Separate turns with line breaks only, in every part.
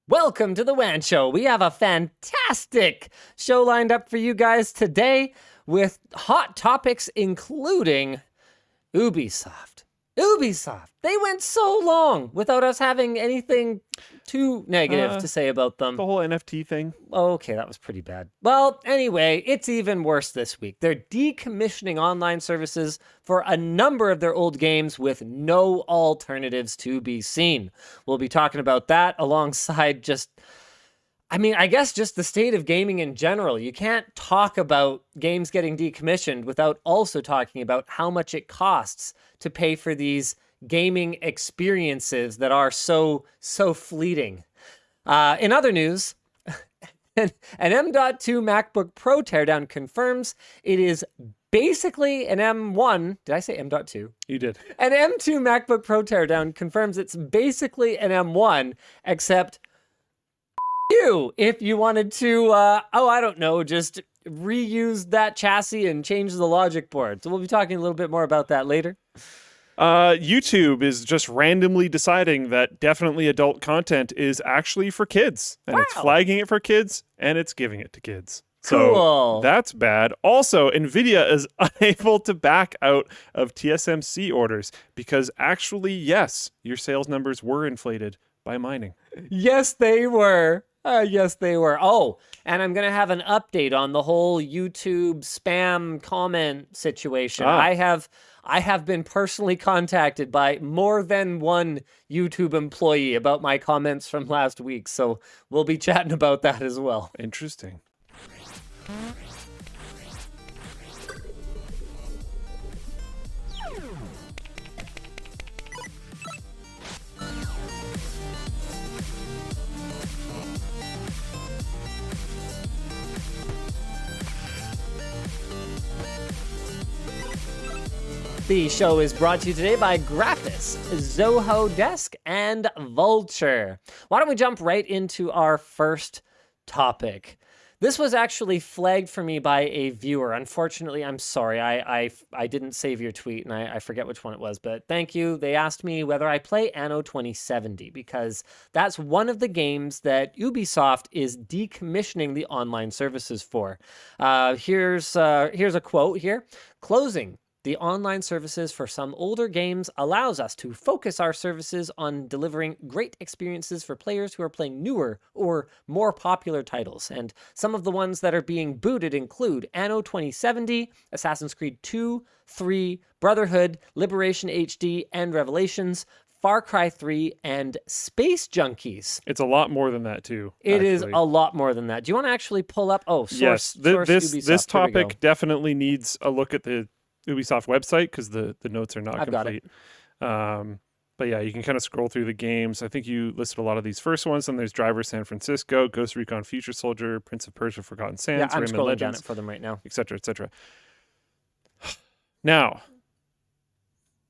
Welcome to the WAN Show. We have a fantastic show lined up for you guys today with hot topics including Ubisoft. They went so long without us having anything too negative to say about them.
The whole NFT thing.
Okay, that was pretty bad. Well, anyway, it's even worse this week. They're decommissioning online services for a number of their old games with no alternatives to be seen. We'll be talking about that alongside I guess just the state of gaming in general. You can't talk about games getting decommissioned without also talking about how much it costs to pay for these gaming experiences that are so fleeting. In other news, an M.2 MacBook Pro teardown confirms it is basically an M1. Did I say M.2?
You did.
An M2 MacBook Pro teardown confirms it's basically an M1, except you, if you wanted to, I don't know, just reuse that chassis and change the logic board. So we'll be talking a little bit more about that later.
YouTube is just randomly deciding that definitely adult content is actually for kids. And it's flagging it for kids, and it's giving it to kids.
Cool.
So that's bad. Also, NVIDIA is unable to back out of TSMC orders because actually, yes, your sales numbers were inflated by mining.
Yes, they were. Yes, they were. Oh, and I'm going to have an update on the whole YouTube spam comment situation. I have been personally contacted by more than one YouTube employee about my comments from last week, so we'll be chatting about that as well.
Interesting.
The show is brought to you today by Graphus, Zoho Desk, and Vultr. Why don't we jump right into our first topic? This was actually flagged for me by a viewer. Unfortunately, I'm sorry, I didn't save your tweet, and I forget which one it was, but thank you. They asked me whether I play Anno 2070, because that's one of the games that Ubisoft is decommissioning the online services for. Here's a quote here. Closing the online services for some older games allows us to focus our services on delivering great experiences for players who are playing newer or more popular titles. And some of the ones that are being booted include Anno 2070, Assassin's Creed 2, 3, Brotherhood, Liberation HD, and Revelations, Far Cry 3, and Space Junkies.
It's a lot more than that, too.
It is a lot more than that. Do you want to actually pull up? Oh, source
Ubisoft. This
Here
topic definitely needs a look at the Ubisoft website because the notes are not complete.
Got it.
But yeah, you can kind of scroll through the games. I think you listed a lot of these first ones. And there's Driver San Francisco, Ghost Recon Future Soldier, Prince of Persia Forgotten Sands,
I'm
Rayman
scrolling
Legends,
down it for them right now.
etc., etc. Now,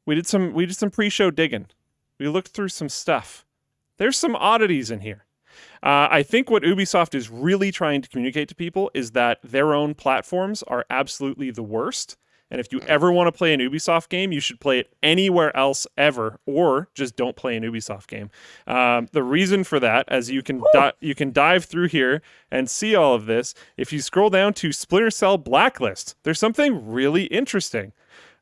we did some pre-show digging. We looked through some stuff. There's some oddities in here. I think what Ubisoft is really trying to communicate to people is that their own platforms are absolutely the worst. And if you ever want to play an Ubisoft game, you should play it anywhere else ever, or just don't play an Ubisoft game. The reason for that, as you can dive through here and see all of this, if you scroll down to Splinter Cell Blacklist, there's something really interesting.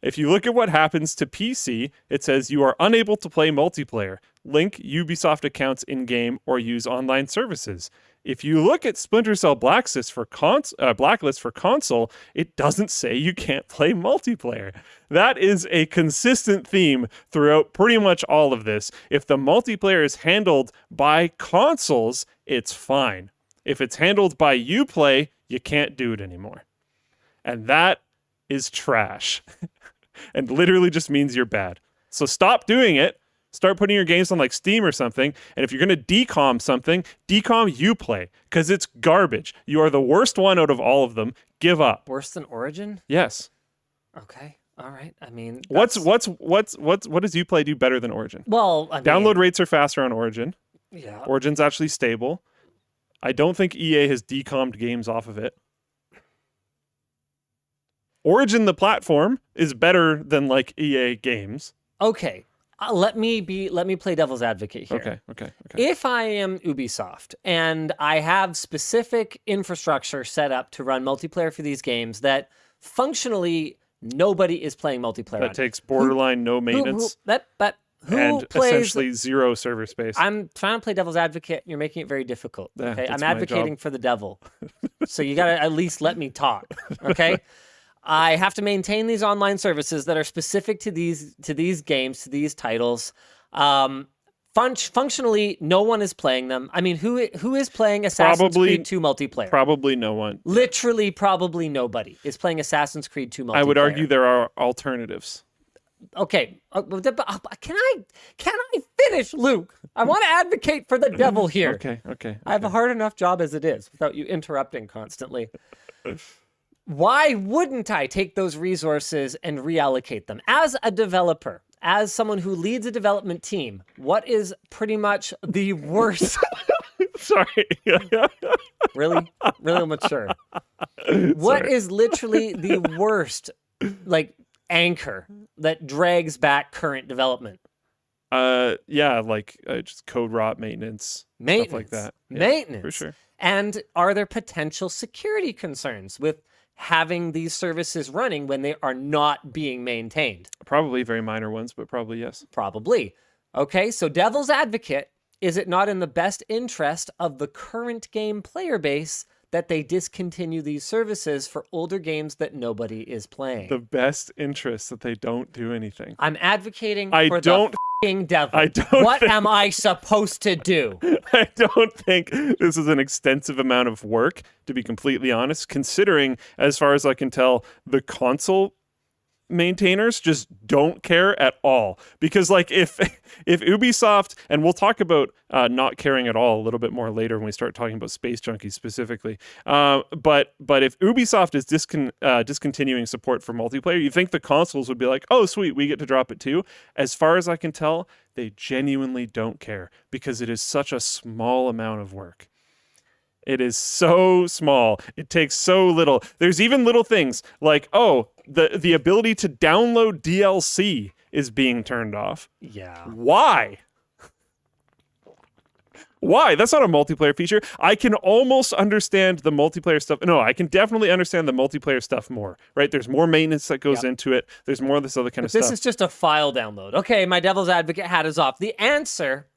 If you look at what happens to PC, it says you are unable to play multiplayer, link Ubisoft accounts in-game, or use online services. If you look at Splinter Cell Blacklist for console, it doesn't say you can't play multiplayer. That is a consistent theme throughout pretty much all of this. If the multiplayer is handled by consoles, it's fine. If it's handled by Uplay, you can't do it anymore. And that is trash. And literally just means you're bad. So stop doing it. Start putting your games on like Steam or something. And if you're going to decom something, decom Uplay, because it's garbage. You are the worst one out of all of them. Give up.
Worse than Origin?
Yes.
Okay. All right. I mean,
what does Uplay do better than Origin?
Well,
download rates are faster on Origin.
Yeah.
Origin's actually stable. I don't think EA has decommed games off of it. Origin, the platform, is better than like EA games.
Okay. let me play devil's advocate here.
Okay.
If I am Ubisoft and I have specific infrastructure set up to run multiplayer for these games that functionally nobody is playing multiplayer
That
on.
takes borderline no maintenance
Who
and
plays,
essentially zero server space.
I'm trying to play devil's advocate. You're making it very difficult.
Yeah,
Okay,
that's
I'm
my
advocating
job.
for the devil, so you gotta at least let me talk. Okay, I have to maintain these online services that are specific to these games, to these titles. Functionally, no one is playing them. I mean, who is playing Assassin's Creed 2 multiplayer?
Probably no one.
Literally, probably nobody is playing Assassin's Creed 2 multiplayer.
I would argue there are alternatives.
Okay, can I finish, Luke? I want to advocate for the devil here.
Okay.
I have a hard enough job as it is without you interrupting constantly. Why wouldn't I take those resources and reallocate them? As a developer, as someone who leads a development team, what is pretty much the worst?
Sorry.
Really mature. What is literally the worst, like, anchor that drags back current development?
Just code rot maintenance, stuff like that.
Maintenance,
for sure.
And are there potential security concerns with having these services running when they are not being maintained?
Probably very minor ones, but probably yes.
Probably. Okay, so devil's advocate, is it not in the best interest of the current game player base that they discontinue these services for older games that nobody is playing?
The best interest that they don't do anything.
I'm advocating
for
the f***ing devil. What am I supposed to do?
I don't think this is an extensive amount of work, to be completely honest, considering, as far as I can tell, the console maintainers just don't care at all. Because, like, if Ubisoft, and we'll talk about not caring at all a little bit more later when we start talking about Space Junkies specifically, but if Ubisoft is discontinuing support for multiplayer, you think the consoles would be like, oh sweet, we get to drop it too? As far as I can tell, they genuinely don't care, because it is such a small amount of work. It is so small. It takes so little. There's even little things like, oh, the ability to download DLC is being turned off.
Yeah.
Why? Why? That's not a multiplayer feature. I can almost understand the multiplayer stuff. No, I can definitely understand the multiplayer stuff more, right? There's more maintenance that goes into it. There's more of this other kind of stuff.
This is just a file download. Okay, my devil's advocate hat is off. The answer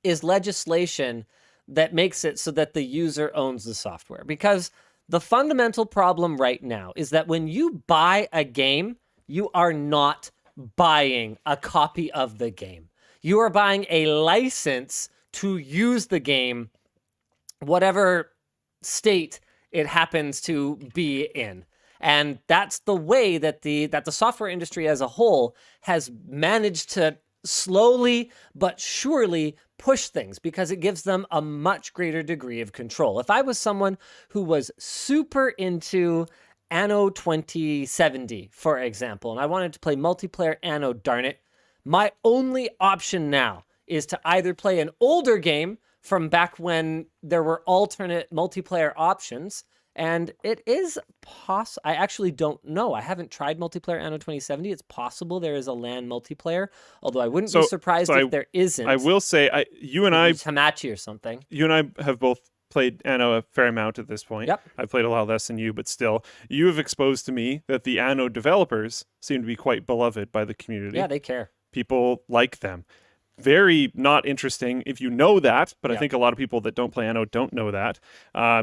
is legislation that makes it so that the user owns the software. Because the fundamental problem right now is that when you buy a game, you are not buying a copy of the game. You are buying a license to use the game, whatever state it happens to be in. And that's the way that the software industry as a whole has managed to slowly but surely push things, because it gives them a much greater degree of control. If I was someone who was super into Anno 2070, for example, and I wanted to play multiplayer Anno, darn it, my only option now is to either play an older game from back when there were alternate multiplayer options. And it is possible. I actually don't know. I haven't tried multiplayer Anno 2070. It's possible there is a LAN multiplayer, although I wouldn't be surprised if there isn't.
I will say, you and I,
Hamachi or something.
You and I have both played Anno a fair amount at this point.
Yep.
I've played a lot less than you, but still, you have exposed to me that the Anno developers seem to be quite beloved by the community.
Yeah, they care.
People like them. Very not interesting if you know that, but I think a lot of people that don't play Anno don't know that,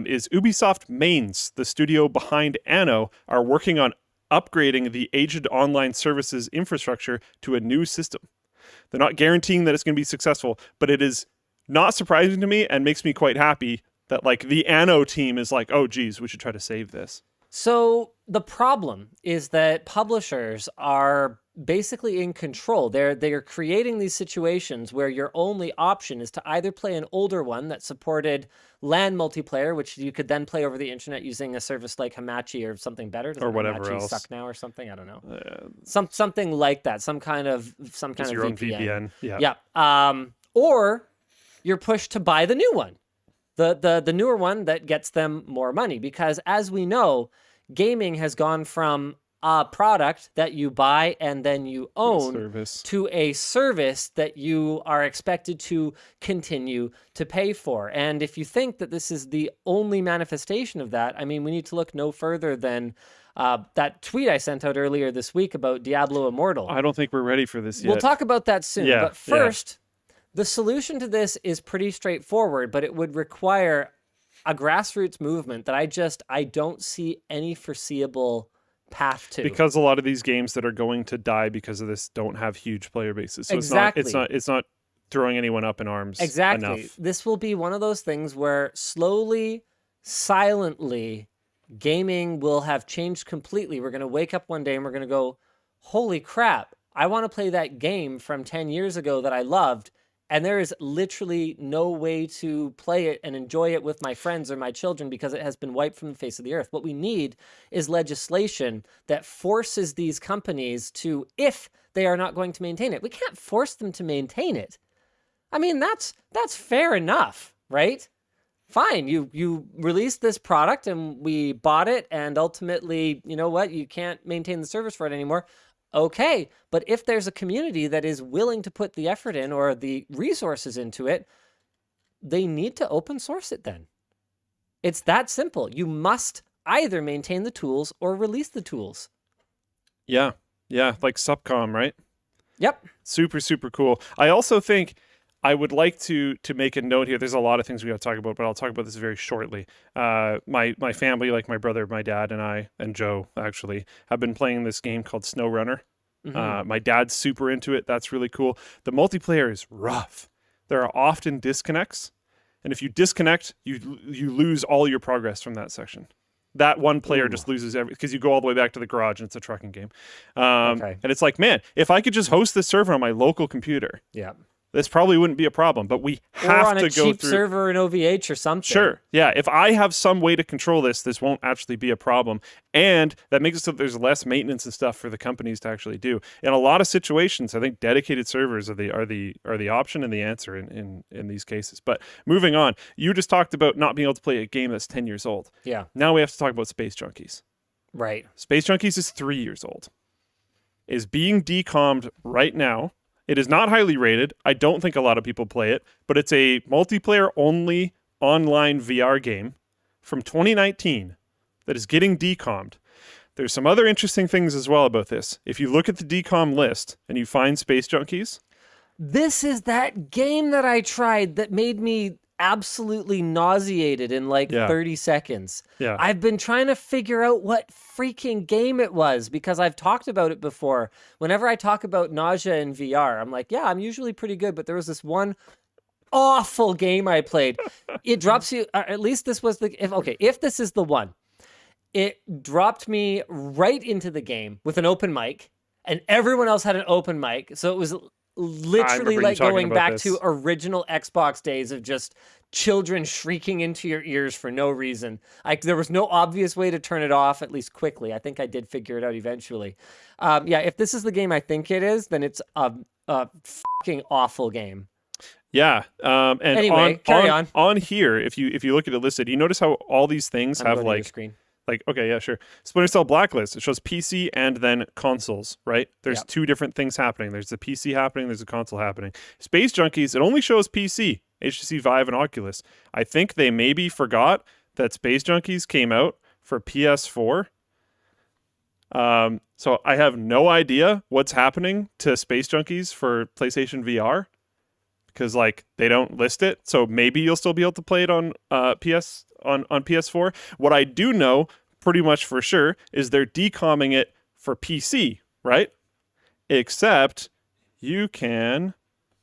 is Ubisoft Mains, the studio behind Anno, are working on upgrading the aged online services infrastructure to a new system. They're not guaranteeing that it's going to be successful, but it is not surprising to me and makes me quite happy that, like, the Anno team is like, oh geez, we should try to save this.
So the problem is that publishers are basically in control. They're creating these situations where your only option is to either play an older one that supported LAN multiplayer, which you could then play over the internet using a service like Hamachi or something better. Does
or whatever
Hamachi
else
suck now or something? I don't know. Something like that. Some kind of
your own VPN.
Yeah. Or you're pushed to buy the new one. The newer one that gets them more money, because as we know, gaming has gone from a product that you buy and then you own
Service.
to a service that you are expected to continue to pay for. And if you think that this is the only manifestation of that, I mean, we need to look no further than that tweet I sent out earlier this week about Diablo Immortal.
I don't think we're ready for this yet.
We'll talk about that soon.
Yeah,
But first, the solution to this is pretty straightforward, but it would require a grassroots movement that I don't see any foreseeable path to.
Because a lot of these games that are going to die because of this don't have huge player bases. So
Exactly.
it's not throwing anyone up in arms
Exactly.
enough.
This will be one of those things where slowly, silently, gaming will have changed completely. We're going to wake up one day and we're going to go, holy crap, I want to play that game from 10 years ago that I loved, and there is literally no way to play it and enjoy it with my friends or my children because it has been wiped from the face of the earth. What we need is legislation that forces these companies to, if they are not going to maintain it. We can't force them to maintain it. I mean, that's fair enough, right? Fine, you released this product and we bought it, and ultimately, you know what, you can't maintain the service for it anymore. Okay, but if there's a community that is willing to put the effort in or the resources into it, they need to open source it then. It's that simple. You must either maintain the tools or release the tools.
Yeah, like Subcom, right?
Yep.
Super, super cool. I also think I would like to make a note here. There's a lot of things we got to talk about, but I'll talk about this very shortly. My family, like my brother, my dad, and I, and Joe, actually, have been playing this game called SnowRunner. My dad's super into it. That's really cool. The multiplayer is rough. There are often disconnects, and if you disconnect, you lose all your progress from that section. That one player just loses because you go all the way back to the garage and it's a trucking game. And it's like, man, if I could just host this server on my local computer, this probably wouldn't be a problem, but we have
or on
to
a
go
cheap
through
server in OVH or something.
Sure. Yeah. If I have some way to control this, this won't actually be a problem. And that makes it so that there's less maintenance and stuff for the companies to actually do. In a lot of situations, I think dedicated servers are the option and the answer in these cases. But moving on, you just talked about not being able to play a game that's 10 years old.
Yeah.
Now we have to talk about Space Junkies.
Right.
Space Junkies is 3 years old. Is being decommed right now. It is not highly rated. I don't think a lot of people play it, but it's a multiplayer-only online VR game from 2019 that is getting decommed. There's some other interesting things as well about this. If you look at the decom list and you find Space Junkies...
This is that game that I tried that made me absolutely nauseated in 30 seconds.
Yeah.
I've been trying to figure out what freaking game it was because I've talked about it before. Whenever I talk about nausea in VR, I'm like, yeah, I'm usually pretty good, but there was this one awful game I played. It drops you, at least this was if this is the one, it dropped me right into the game with an open mic, and everyone else had an open mic, so it was literally like going back to original Xbox days of just children shrieking into your ears for no reason. There was no obvious way to turn it off, at least quickly. I think I did figure it out eventually. If this is the game I think it is, then it's a fucking awful game.
Yeah. And
anyway, carry on.
On here, if you look at it listed, you notice how all these things have
screen.
Okay, yeah, sure. Splinter Cell Blacklist, it shows PC and then consoles, right? There's two different things happening. There's the PC happening, there's a console happening. Space Junkies, it only shows PC, HTC Vive and Oculus. I think they maybe forgot that Space Junkies came out for PS4. So I have no idea what's happening to Space Junkies for PlayStation VR because they don't list it. So maybe you'll still be able to play it on PS4. What I do know pretty much for sure is they're decomming it for PC, right? Except you can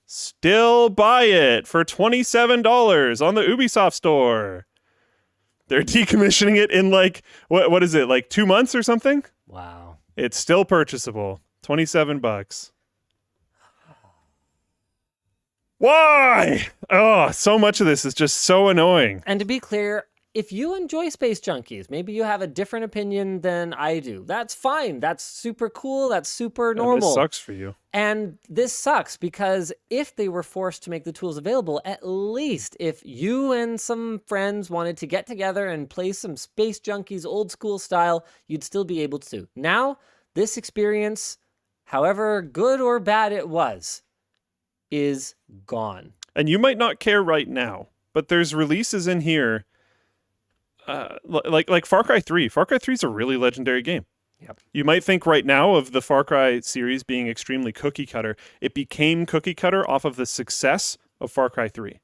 still buy it for $27 on the Ubisoft store. They're decommissioning it in what is it, 2 months or something?
Wow.
It's still purchasable. $27. Why? Oh, so much of this is just so annoying.
And to be clear, if you enjoy Space Junkies, maybe you have a different opinion than I do. That's fine. That's super cool. That's super normal.
And this sucks for you.
And this sucks because if they were forced to make the tools available, at least if you and some friends wanted to get together and play some Space Junkies old school style, you'd still be able to. Now, this experience, however good or bad it was, is gone.
And you might not care right now, but there's releases in here like Far Cry 3. Far Cry 3 is a really legendary game.
Yep.
You might think right now of the Far Cry series being extremely cookie cutter. It became cookie cutter off of the success of Far Cry 3.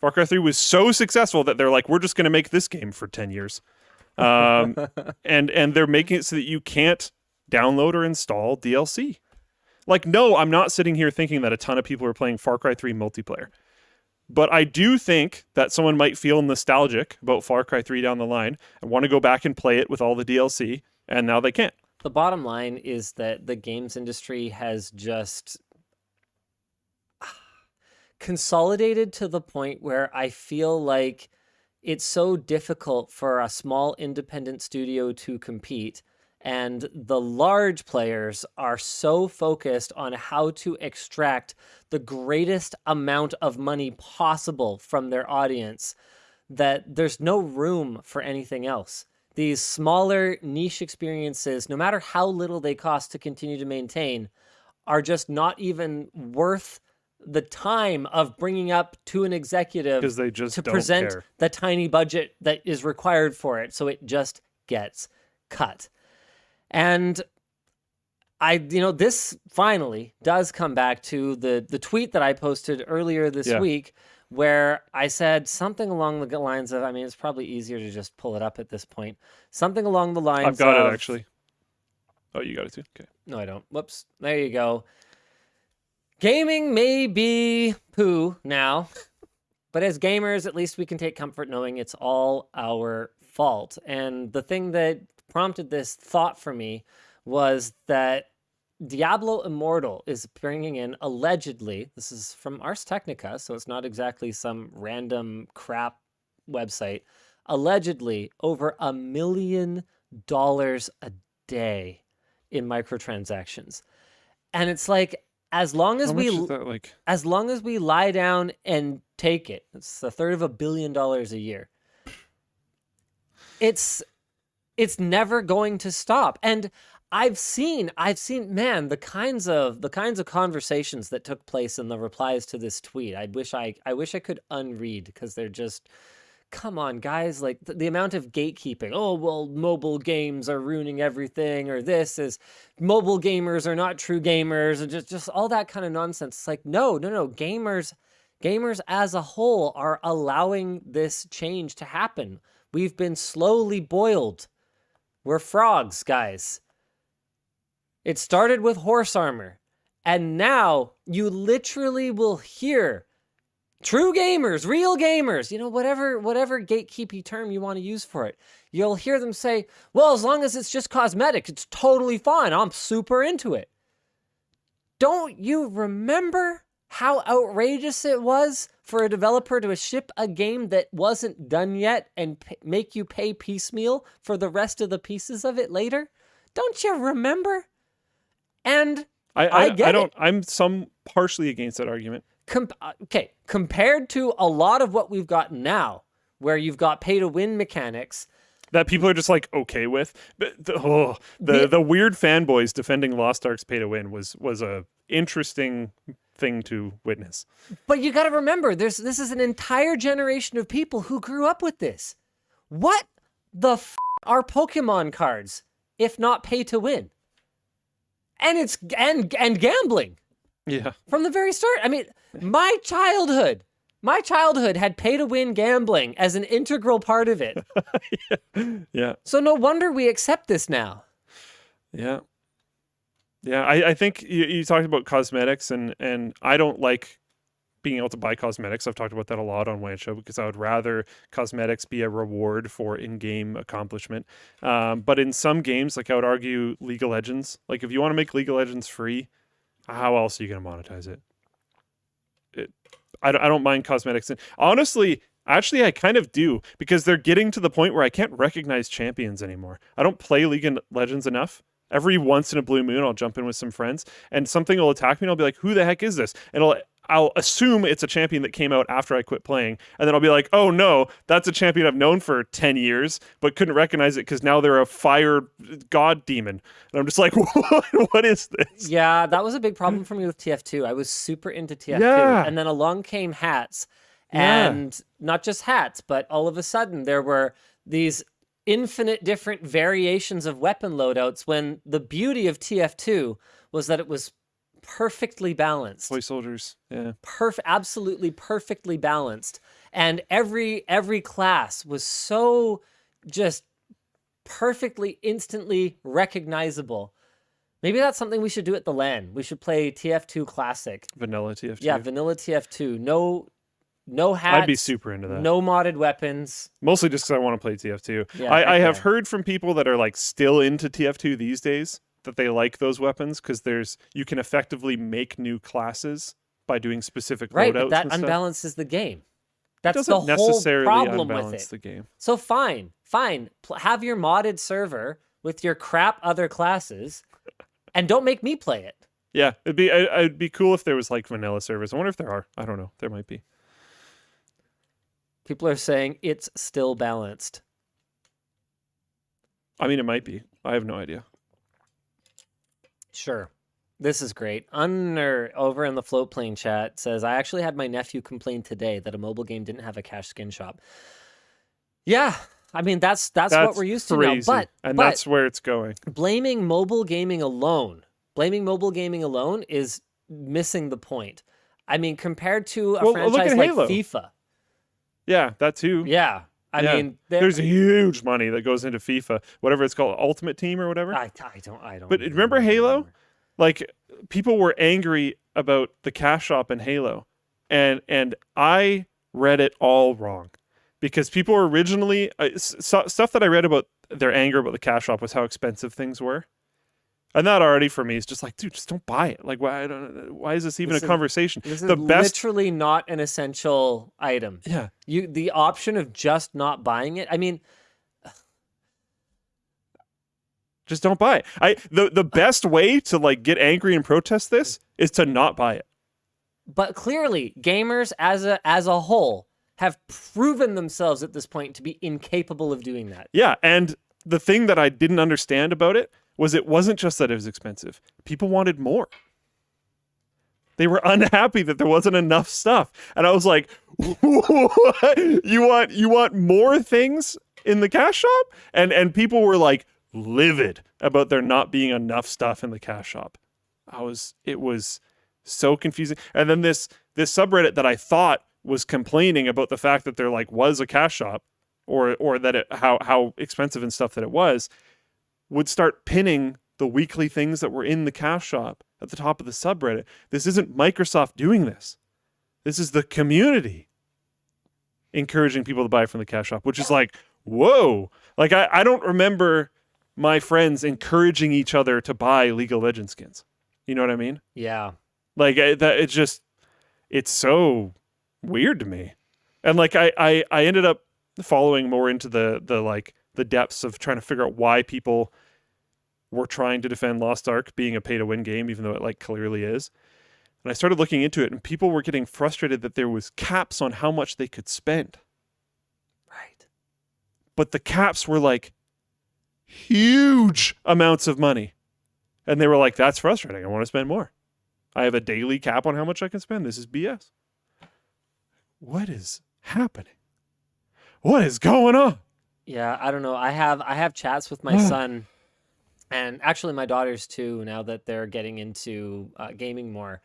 Far Cry 3 was so successful that they're like, we're just going to make this game for 10 years. And they're making it so that you can't download or install DLC. Like, no, I'm not sitting here thinking that a ton of people are playing Far Cry 3 multiplayer. But I do think that someone might feel nostalgic about Far Cry 3 down the line and want to go back and play it with all the DLC, and now they can't.
The bottom line is that the games industry has just consolidated to the point where I feel like it's so difficult for a small independent studio to compete. And the large players are so focused on how to extract the greatest amount of money possible from their audience that there's no room for anything else. These smaller niche experiences, no matter how little they cost to continue to maintain, are just not even worth the time of bringing up to an executive
Because they just
to
don't
present
care.
the tiny budget that is required for it. So it just gets cut. And this finally does come back to the tweet that I posted earlier this week, where I said something along the lines of, it's probably easier to just pull it up at this point. Something along the lines
I've got
of,
it, actually. Oh, you got it too? Okay.
No, I don't. Whoops. There you go. Gaming may be poo now, but as gamers, at least we can take comfort knowing it's all our fault. And the thing that prompted this thought for me was that Diablo Immortal is bringing in, allegedly, this is from Ars Technica, so it's not exactly some random crap website, allegedly over $1 million a day in microtransactions. And it's like, as long as as long as we lie down and take it, it's a third of $1 billion a year. It's never going to stop. And I've seen, man, the kinds of conversations that took place in the replies to this tweet. I wish I could unread, because they're just, come on, guys, like the amount of gatekeeping. Oh, well, mobile games are ruining everything, or this is, mobile gamers are not true gamers, and just all that kind of nonsense. It's like, no. Gamers as a whole are allowing this change to happen. We've been slowly boiled. We're frogs, guys. It started with horse armor, and now you literally will hear true gamers, real gamers, whatever gatekeepy term you want to use for it. You'll hear them say, well, as long as it's just cosmetic, it's totally fine. I'm super into it. Don't you remember how outrageous it was for a developer to ship a game that wasn't done yet and make you pay piecemeal for the rest of the pieces of it later? Don't you remember? And I get it.
I'm partially against that argument.
Compared to a lot of what we've got now, where you've got pay-to-win mechanics
that people are just like okay with, but the weird fanboys defending Lost Ark's pay-to-win was a interesting thing to witness.
But you got to remember, this is an entire generation of people who grew up with this. What the are Pokemon cards if not pay-to-win? And it's and gambling.
Yeah.
From the very start. My childhood had pay-to-win gambling as an integral part of it.
Yeah.
So no wonder we accept this now.
Yeah. Yeah, I think you talked about cosmetics, and I don't like being able to buy cosmetics. I've talked about that a lot on WAN Show, because I would rather cosmetics be a reward for in-game accomplishment. But in some games, like I would argue League of Legends, like if you want to make League of Legends free, how else are you going to monetize it? I don't mind cosmetics. And honestly, Actually, I kind of do, because they're getting to the point where I can't recognize champions anymore. I don't play League of Legends enough. Every once in a blue moon, I'll jump in with some friends, and something will attack me, and I'll be like, who the heck is this? And I'll assume it's a champion that came out after I quit playing, and then I'll be like, oh no, that's a champion I've known for 10 years, but couldn't recognize it because now they're a fire god demon. And I'm just like, what is this?
Yeah, that was a big problem for me with TF2. I was super into TF2,
Yeah.
and then along came hats.
Yeah.
And not just hats, but all of a sudden there were these infinite different variations of weapon loadouts when the beauty of TF2 was that it was perfectly balanced.
Toy soldiers, yeah.
Absolutely perfectly balanced. And every class was so just perfectly, instantly recognizable. Maybe that's something we should do at the LAN. We should play TF2 Classic.
Vanilla TF2.
Yeah, vanilla TF2. No hats.
I'd be super into that.
No modded weapons.
Mostly just because I want to play TF2.
Yeah,
I have heard from people that are like still into TF2 these days that they like those weapons because you can effectively make new classes by doing specific
Right,
loadouts.
but that
and stuff.
unbalances the game.
It
That's
doesn't
the whole
necessarily
problem
unbalance
with it.
the game.
So fine. Have your modded server with your crap other classes, and don't make me play it.
Yeah, it'd be cool if there was like vanilla servers. I wonder if there are. I don't know. There might be.
People are saying it's still balanced.
I mean, it might be. I have no idea.
Sure. This is great. Unner over in the Floatplane chat says, I actually had my nephew complain today that a mobile game didn't have a cash skin shop. Yeah, I mean, that's what we're used
crazy.
to now. But
that's where it's going.
Blaming mobile gaming alone is missing the point. I mean, compared to a franchise like
Halo.
FIFA.
Yeah, that too.
Yeah. I mean,
there's huge money that goes into FIFA, whatever it's called, Ultimate Team or whatever.
I don't.
But remember Halo? Like, people were angry about the cash shop in Halo, and I read it all wrong, because people were originally stuff that I read about their anger about the cash shop was how expensive things were. And that already for me is just like, dude, just don't buy it. Like, why is this even a conversation?
This is literally not an essential item.
Yeah.
The option of just not buying it. I mean,
just don't buy it. The best way to like get angry and protest this is to not buy it.
But clearly, gamers as a whole have proven themselves at this point to be incapable of doing that.
Yeah, and the thing that I didn't understand about it was it wasn't just that it was expensive. People wanted more. They were unhappy that there wasn't enough stuff. And I was like, what? You want more things in the cash shop? And people were like livid about there not being enough stuff in the cash shop. It was so confusing. And then this subreddit that I thought was complaining about the fact that there like was a cash shop or that how expensive and stuff that it was, would start pinning the weekly things that were in the cash shop at the top of the subreddit. This isn't Microsoft doing this. This is the community encouraging people to buy from the cash shop, which is like, whoa. Like, I don't remember my friends encouraging each other to buy League of Legends skins. You know what I mean?
Yeah.
Like, it's so weird to me. And like, I ended up following more into the depths of trying to figure out why people were trying to defend Lost Ark being a pay-to-win game, even though it like clearly is. And I started looking into it, and people were getting frustrated that there was caps on how much they could spend.
Right.
But the caps were like huge amounts of money. And they were like, that's frustrating. I want to spend more. I have a daily cap on how much I can spend. This is BS. What is happening? What is going on?
Yeah, I don't know. I have chats with my son, and actually my daughters too, now that they're getting into gaming more,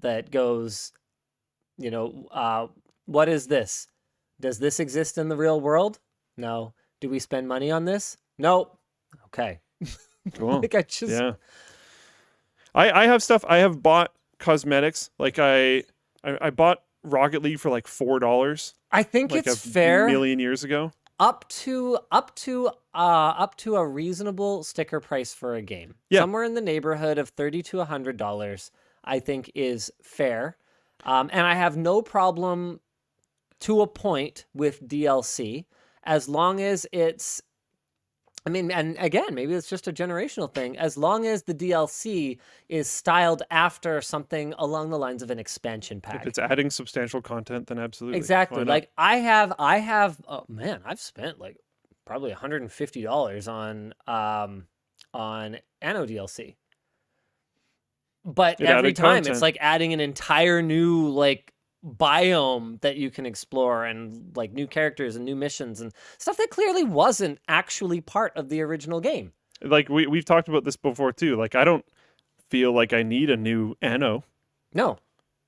that goes, what is this? Does this exist in the real world? No. Do we spend money on this? Nope. Okay.
Cool.
Like
I have stuff. I have bought cosmetics. Like I bought Rocket League for like $4.
I think
like
it's fair.
A million years ago.
Up to a reasonable sticker price for a game.
Yeah.
Somewhere in the neighborhood of $30 to $100, I think is fair. And I have no problem to a point with DLC, as long as it's, I mean, and again, maybe it's just a generational thing, as long as the DLC is styled after something along the lines of an expansion pack.
If it's adding substantial content, then absolutely.
Exactly. Like I have, oh man, I've spent like probably $150 on Anno DLC. But every time it's like adding an entire new like biome that you can explore and like new characters and new missions and stuff that clearly wasn't actually part of the original game.
Like we've talked about this before too. Like I don't feel like I need a new Anno.
No.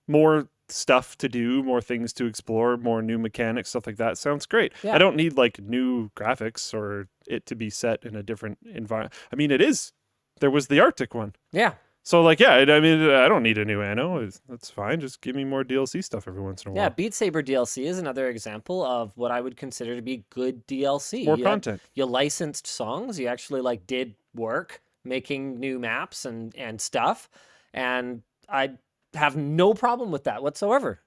More stuff to do, more things to explore, more new mechanics, stuff like that sounds great.
Yeah.
I don't need like new graphics or it to be set in a different environment. I mean, there was the Arctic one.
Yeah.
So like, yeah, I mean, I don't need a new Anno. That's fine. Just give me more DLC stuff every once in a while.
Yeah, Beat Saber DLC is another example of what I would consider to be good DLC.
More content.
You licensed songs. You actually like did work making new maps and stuff. And I have no problem with that whatsoever.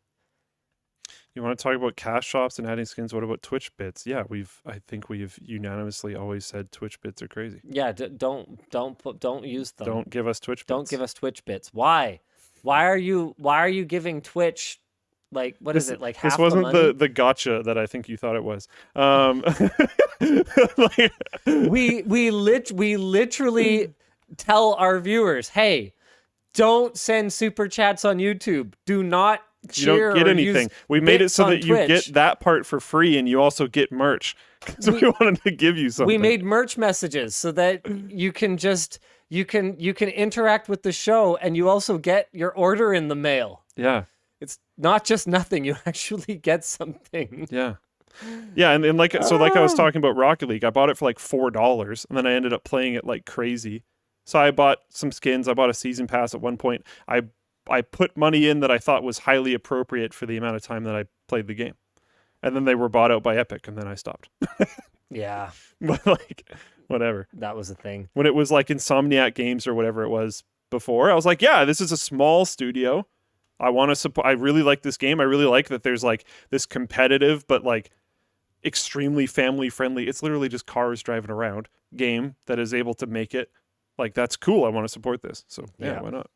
You want to talk about cash shops and adding skins? What about Twitch bits? Yeah, I think we've unanimously always said Twitch bits are crazy.
Yeah, don't use them.
Don't give us Twitch bits.
Don't give us Twitch bits. Why? Why are you giving Twitch like is it like half
this wasn't
the money?
the gotcha that I think you thought it was.
We literally tell our viewers, hey, don't send super chats on YouTube. Do not cheer.
You don't get anything. We made it so that you
Twitch.
get that part for free and you also get merch. So we wanted to give you something.
We made merch messages so that you can interact with the show and you also get your order in the mail.
Yeah.
It's not just nothing. You actually get something.
Yeah. Yeah, and like I was talking about Rocket League, I bought it for like $4 and then I ended up playing it like crazy. So I bought some skins. I bought a season pass at one point. I put money in that I thought was highly appropriate for the amount of time that I played the game. And then they were bought out by Epic, and then I stopped.
Yeah.
But like, whatever.
That was the thing.
When it was like Insomniac Games or whatever it was before, I was like, yeah, this is a small studio. I want to support. I really like this game. I really like that there's like this competitive, but like extremely family friendly. It's literally just cars driving around game that is able to make it. Like, that's cool. I want to support this. So, yeah, why not?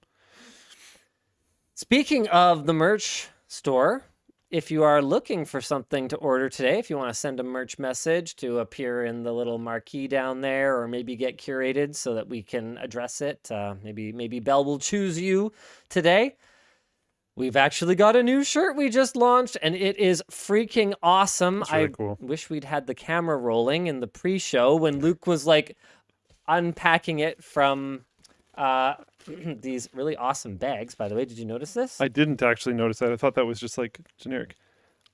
Speaking of the merch store, if you are looking for something to order today, if you want to send a merch message to appear in the little marquee down there or maybe get curated so that we can address it, maybe Belle will choose you today. We've actually got a new shirt we just launched, and it is freaking awesome.
It's really cool.
Wish we'd had the camera rolling in the pre-show when Luke was like unpacking it from these really awesome bags. By the way, did you notice this?
I didn't actually notice that. I thought that was just like generic.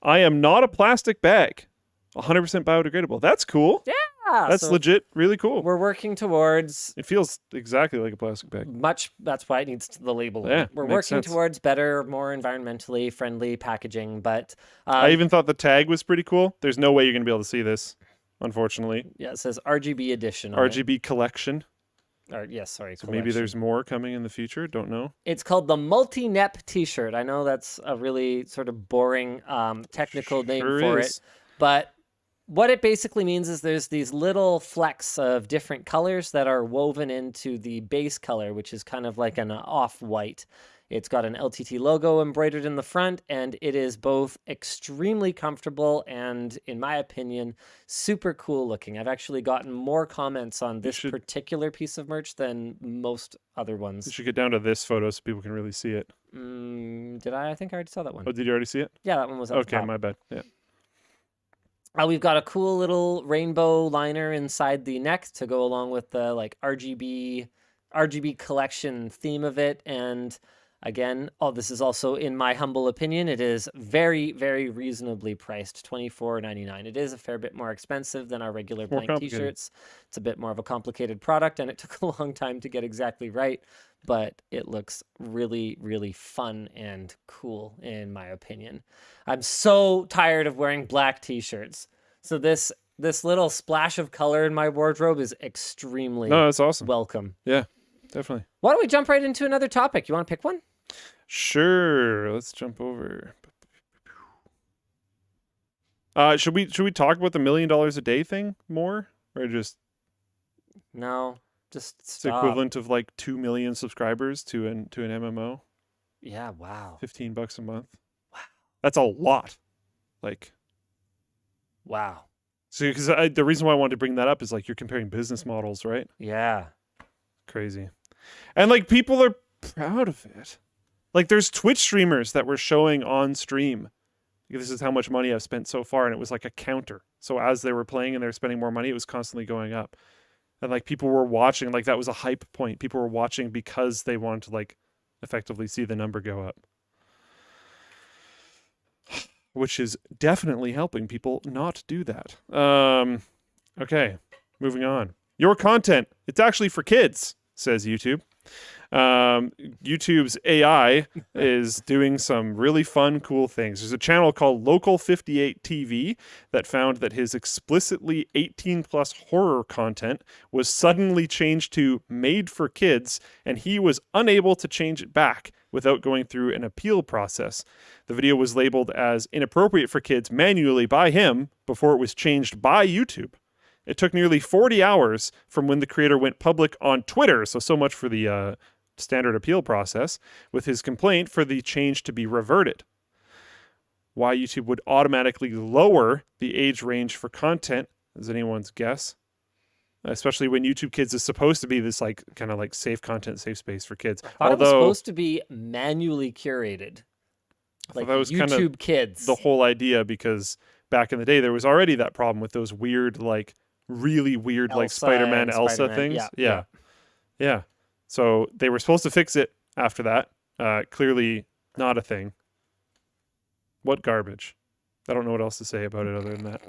I am not a plastic bag. 100% biodegradable. That's cool.
Yeah.
That's legit really cool.
We're working towards...
It feels exactly like a plastic bag.
That's why it needs the label.
Yeah,
we're working towards better, more environmentally friendly packaging, but...
I even thought the tag was pretty cool. There's no way you're going to be able to see this, unfortunately.
Yeah, it says RGB edition.
RGB collection.
Sorry.
So maybe there's more coming in the future. Don't know.
It's called the Multi-Nep T-shirt. I know that's a really sort of boring technical name for it, but what it basically means is there's these little flecks of different colors that are woven into the base color, which is kind of like an off-white. It's got an LTT logo embroidered in the front, and it is both extremely comfortable and, in my opinion, super cool looking. I've actually gotten more comments on this particular piece of merch than most other ones.
You should get down to this photo so people can really see it.
Did I? I think I already saw that one.
Oh, did you already see it?
Yeah, that one was up the top.
My bad. Yeah.
We've got a cool little rainbow liner inside the neck to go along with the like RGB collection theme of it. And again, this is also, in my humble opinion, it is very, very reasonably priced, $24.99. It is a fair bit more expensive than our regular blank t-shirts. It's a bit more of a complicated product, and it took a long time to get exactly right, but it looks really, really fun and cool, in my opinion. I'm so tired of wearing black t-shirts. So this little splash of color in my wardrobe is extremely
that's awesome.
Welcome.
Yeah, definitely.
Why don't we jump right into another topic? You want to pick one?
Sure. Let's jump over. Should we talk about the $1 million a day thing more, or just
No, just
it's the
stop.
equivalent of like 2 million subscribers to an MMO?
Yeah, wow.
$15 a month.
Wow.
That's a lot. Like,
Wow.
so because the reason why I wanted to bring that up is like you're comparing business models, right?
Yeah.
Crazy. And like people are proud of it. Like there's Twitch streamers that were showing on stream, this is how much money I've spent so far, and it was like a counter. So as they were playing and they were spending more money, it was constantly going up. And like people were watching, like that was a hype point. People were watching because they wanted to like effectively see the number go up. Which is definitely helping people not do that. Okay, moving on. Your content, it's actually for kids, says YouTube. YouTube's AI is doing some really fun, cool things. There's a channel called Local 58 TV that found that his explicitly 18+ horror content was suddenly changed to made for kids, and he was unable to change it back without going through an appeal process. The video was labeled as inappropriate for kids manually by him before it was changed by YouTube. It took nearly 40 hours from when the creator went public on Twitter, so much for the standard appeal process, with his complaint for the change to be reverted. Why YouTube would automatically lower the age range for content is anyone's guess, especially when YouTube Kids is supposed to be this like kind of like safe content, safe space for kids.
I thought it was supposed to be manually curated. Like
that was
YouTube Kids.
The whole idea, because back in the day there was already that problem with those weird, like really weird,
Elsa
like Spider-Man, Elsa
Spider-Man.
things. Yeah. So they were supposed to fix it after that. Clearly not a thing. What garbage. I don't know what else to say about it other than that.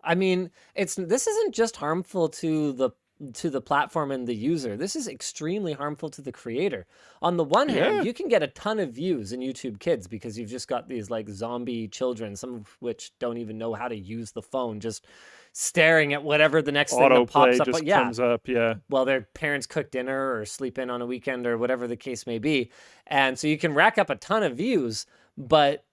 I mean, this isn't just harmful to the platform and the user. This is extremely harmful to the creator. On the one hand, you can get a ton of views in YouTube Kids because you've just got these like zombie children, some of which don't even know how to use the phone, just staring at whatever the next thing that pops up.
Just comes up,
Well, their parents cook dinner or sleep in on a weekend or whatever the case may be. And so you can rack up a ton of views, but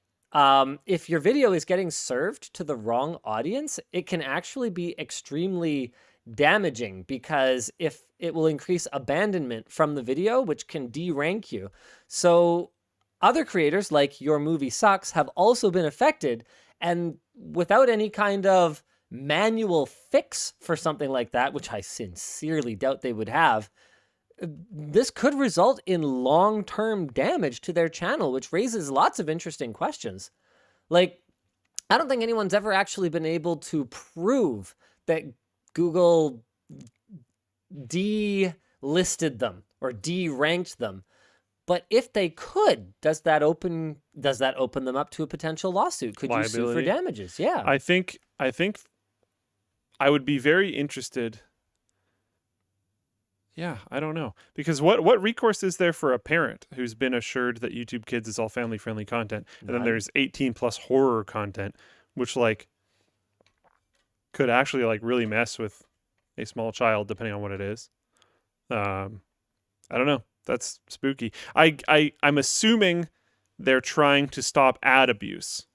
if your video is getting served to the wrong audience, it can actually be extremely damaging, because if it will increase abandonment from the video, which can derank you. So other creators like Your Movie Sucks have also been affected, and without any kind of manual fix for something like that, which I sincerely doubt they would have, this could result in long-term damage to their channel, which raises lots of interesting questions. Like, I don't think anyone's ever actually been able to prove that Google delisted them or deranked them. But if they could, does that open them up to a potential lawsuit? Could you sue for damages? Yeah.
I think I would be very interested. Yeah, I don't know. Because what recourse is there for a parent who's been assured that YouTube Kids is all family-friendly content, and then there's 18+ horror content, which like could actually like really mess with a small child depending on what it is. I don't know. That's spooky. I'm assuming they're trying to stop ad abuse.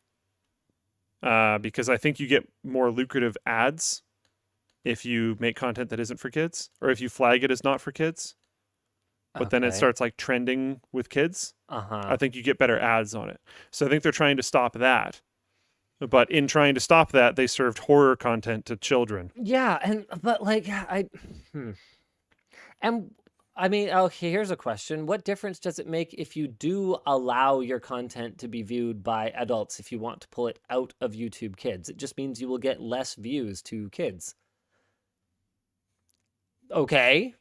Because I think you get more lucrative ads if you make content that isn't for kids, or if you flag it as not for kids, but then it starts like trending with kids. I think you get better ads on it. So I think they're trying to stop that. But in trying to stop that, they served horror content to children.
Yeah, but like and I mean, okay, here's a question. What difference does it make if you do allow your content to be viewed by adults if you want to pull it out of YouTube Kids? It just means you will get less views to kids. Okay.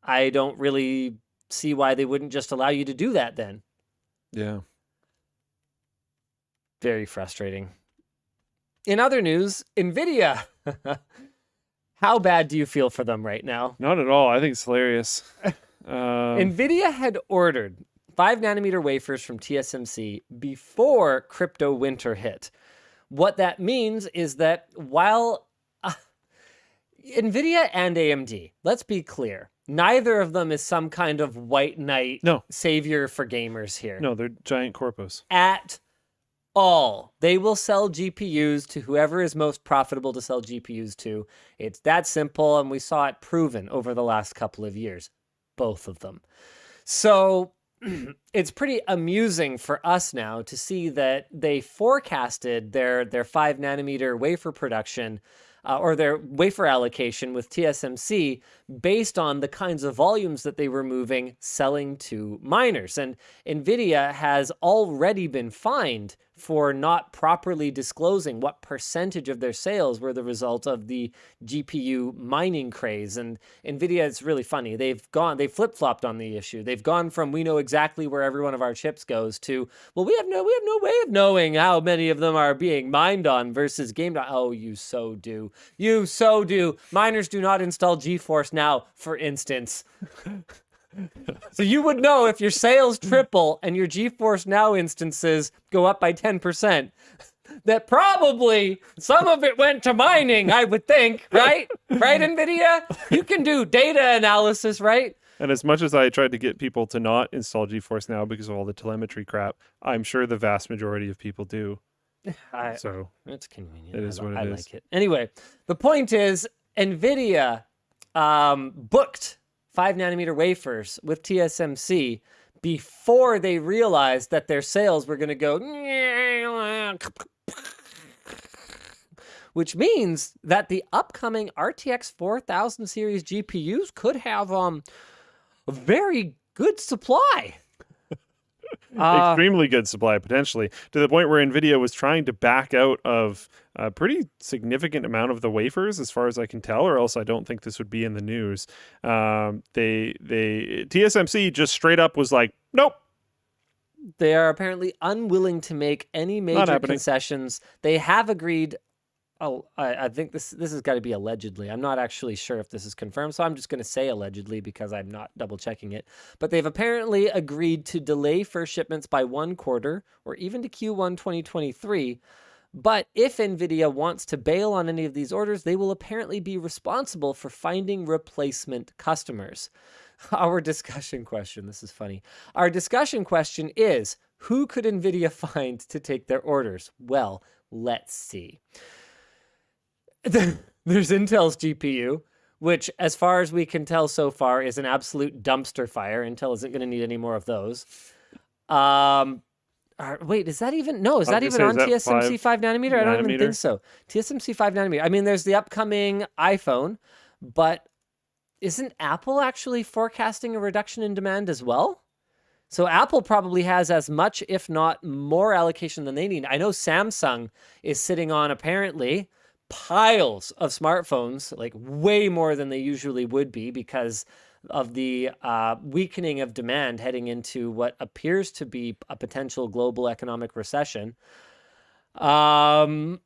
I don't really see why they wouldn't just allow you to do that then.
Yeah.
Very frustrating. In other news, NVIDIA. How bad do you feel for them right now?
Not at all. I think it's hilarious.
NVIDIA had ordered 5nm wafers from TSMC before crypto winter hit. What that means is that while NVIDIA and AMD, let's be clear, neither of them is some kind of white knight savior for gamers here.
No, they're giant corpos.
At They will sell GPUs to whoever is most profitable to sell GPUs to. It's that simple, and we saw it proven over the last couple of years. Both of them. So it's pretty amusing for us now to see that they forecasted their 5 nanometer wafer production or their wafer allocation with TSMC based on the kinds of volumes that they were moving selling to miners. And NVIDIA has already been fined for not properly disclosing what percentage of their sales were the result of the GPU mining craze. And NVIDIA, it's really funny. They flip-flopped on the issue. They've gone from we know exactly where every one of our chips goes to, well, we have no way of knowing how many of them are being mined on versus game. Oh, you so do. You so do. Miners do not install GeForce Now, for instance. So you would know if your sales triple and your GeForce Now instances go up by 10%, that probably some of it went to mining, I would think, right? Right, NVIDIA? You can do data analysis, right?
And as much as I tried to get people to not install GeForce Now because of all the telemetry crap, I'm sure the vast majority of people do. So
it's convenient.
It is what it is.
I like it. Anyway, the point is NVIDIA booked 5 nanometer wafers with TSMC before they realized that their sales were going to go, which means that the upcoming RTX 4000 series GPUs could have a very good supply.
Extremely good supply, potentially, to the point where NVIDIA was trying to back out of a pretty significant amount of the wafers, as far as I can tell, or else I don't think this would be in the news. TSMC just straight up was like, nope.
They are apparently unwilling to make any major concessions. They have agreed. Oh, I think this has got to be allegedly. I'm not actually sure if this is confirmed, so I'm just going to say allegedly because I'm not double checking it. But they've apparently agreed to delay first shipments by 1 quarter or even to Q1 2023. But if NVIDIA wants to bail on any of these orders, they will apparently be responsible for finding replacement customers. Our discussion question, this is funny. Our discussion question is, who could NVIDIA find to take their orders? Well, let's see. There's Intel's GPU, which, as far as we can tell so far, is an absolute dumpster fire. Intel isn't going to need any more of those. Wait, is that even? No, is that even on TSMC 5 nanometer? I don't even think so. TSMC 5 nanometer. I mean, there's the upcoming iPhone, but isn't Apple actually forecasting a reduction in demand as well? So Apple probably has as much, if not more, allocation than they need. I know Samsung is sitting on, apparently, piles of smartphones, like way more than they usually would be because of the weakening of demand heading into what appears to be a potential global economic recession.
Yeah,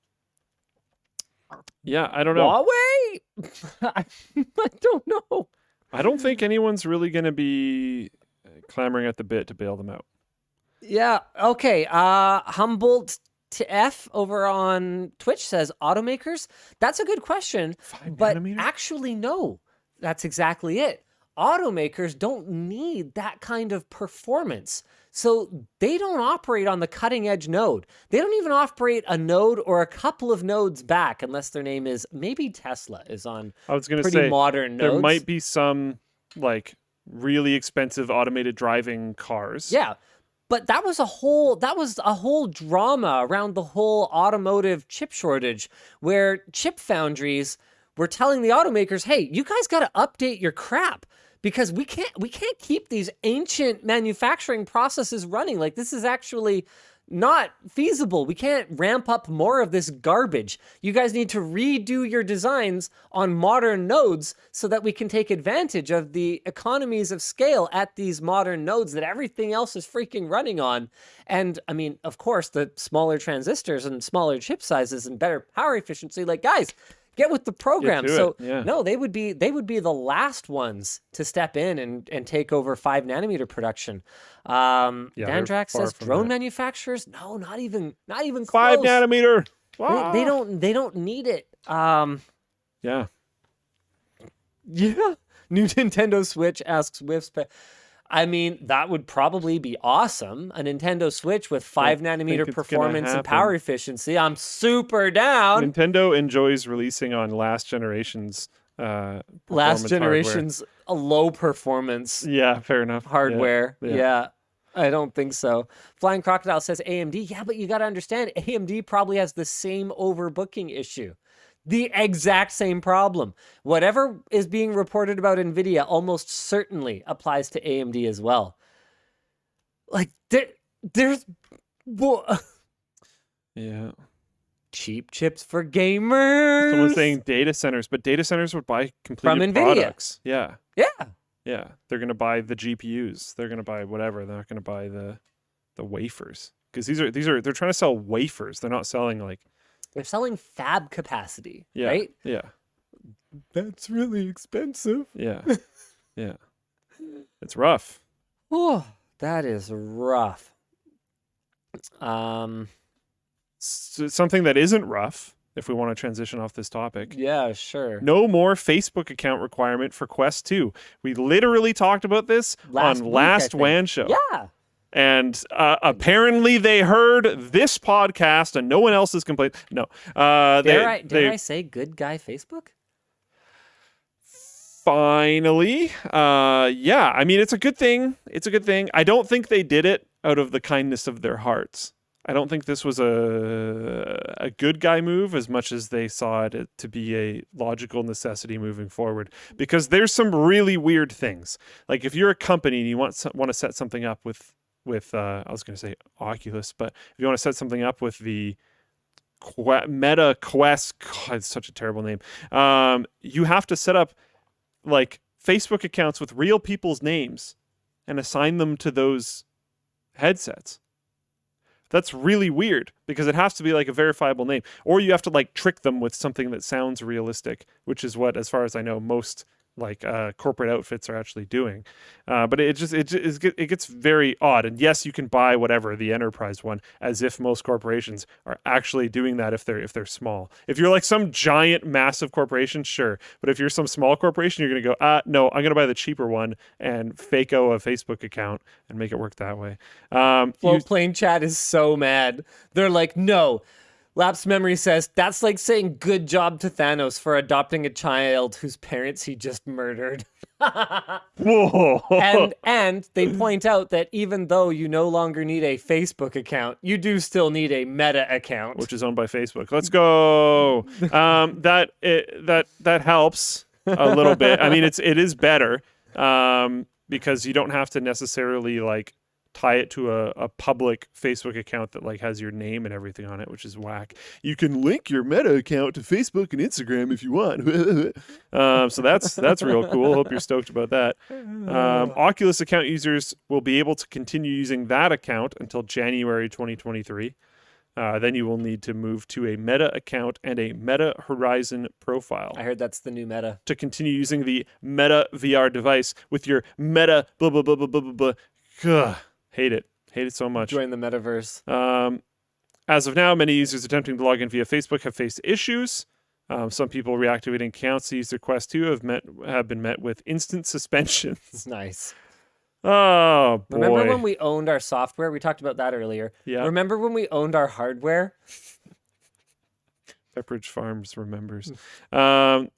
I don't know.
Huawei? I don't know.
I don't think anyone's really going to be clamoring at the bit to bail them out.
Yeah, okay. Humboldt to F over on Twitch says automakers. That's a good question, but actually no, that's exactly it. Automakers don't need that kind of performance, so they don't operate on the cutting edge node. They don't even operate a node or a couple of nodes back, unless their name is, maybe Tesla is on.
I was going to
pretty
say
modern nodes.
There might be some like really expensive automated driving cars.
Yeah. But that was a whole drama around the whole automotive chip shortage, where chip foundries were telling the automakers, "Hey, you guys got to update your crap because we can't keep these ancient manufacturing processes running. Like, this is actually not feasible. We can't ramp up more of this garbage. You guys need to redo your designs on modern nodes so that we can take advantage of the economies of scale at these modern nodes that everything else is freaking running on." And I mean, of course, the smaller transistors and smaller chip sizes and better power efficiency, like, guys, get with the program. So no, they would be the last ones to step in and take over 5 nanometer production. Dandrax says drone manufacturers. No, not even close.
5 nanometer.
Wow. They don't need it.
Yeah.
New Nintendo Switch asks Whiffs. I mean, that would probably be awesome. A Nintendo Switch with 5 nanometer performance and power efficiency. I'm super down.
Nintendo enjoys releasing on last generation's
Last generation's a low performance
Yeah, fair enough.
hardware. Yeah. I don't think so. Flying Crocodile says AMD. Yeah, but you got to understand, AMD probably has the same overbooking issue. The exact same problem. Whatever is being reported about NVIDIA almost certainly applies to AMD as well. Like, there's...
Yeah.
Cheap chips for gamers.
Someone's saying data centers, but data centers would buy completed
From NVIDIA.
products. Yeah.
Yeah.
Yeah. They're going to buy the GPUs. They're going to buy whatever. They're not going to buy the wafers. Because they're trying to sell wafers. They're not selling like...
They're selling fab capacity, right?
Yeah.
That's really expensive.
Yeah. Yeah. It's rough.
Oh, that is rough.
Something that isn't rough, if we want to transition off this topic.
Yeah, sure.
No more Facebook account requirement for Quest 2. We literally talked about this on last WAN show.
Yeah.
And apparently they heard this podcast and no one else has complained. No.
Dare I say good guy Facebook?
Finally. Yeah. I mean, it's a good thing. It's a good thing. I don't think they did it out of the kindness of their hearts. I don't think this was a good guy move as much as they saw it to be a logical necessity moving forward. Because there's some really weird things. Like if you're a company and you want to set something up with I was going to say Oculus, but if you want to set something up with the Meta Quest, God, it's such a terrible name. You have to set up like Facebook accounts with real people's names and assign them to those headsets. That's really weird because it has to be like a verifiable name, or you have to like trick them with something that sounds realistic, which is what, as far as I know, most like corporate outfits are actually doing. But it gets very odd. And yes, you can buy whatever, the enterprise one, as if most corporations are actually doing that if they're small. If you're like some giant massive corporation, sure. But if you're some small corporation, you're going to go, no, I'm going to buy the cheaper one and fake-o a Facebook account and make it work that way.
Floatplane chat is so mad. They're like, no. Lapsed Memory says, that's like saying good job to Thanos for adopting a child whose parents he just murdered.
Whoa.
And they point out that even though you no longer need a Facebook account, you do still need a Meta account.
Which is owned by Facebook. Let's go. That helps a little bit. I mean, it is better because you don't have to necessarily like tie it to a public Facebook account that like has your name and everything on it, which is whack. You can link your Meta account to Facebook and Instagram if you want. So that's real cool. Hope you're stoked about that. Oculus account users will be able to continue using that account until January 2023. Then you will need to move to a Meta account and a Meta Horizon profile.
I heard that's the new Meta.
To continue using the Meta VR device with your Meta blah blah blah blah blah blah. Ugh. Hate it so much.
Join the metaverse.
As of now, many users attempting to log in via Facebook have faced issues. Some people reactivating accounts to use their Quest 2 have been met with instant suspensions.
Nice.
Oh, boy.
Remember when we owned our software? We talked about that earlier.
Yeah.
Remember when we owned our hardware?
Pepperidge Farms remembers. Yeah,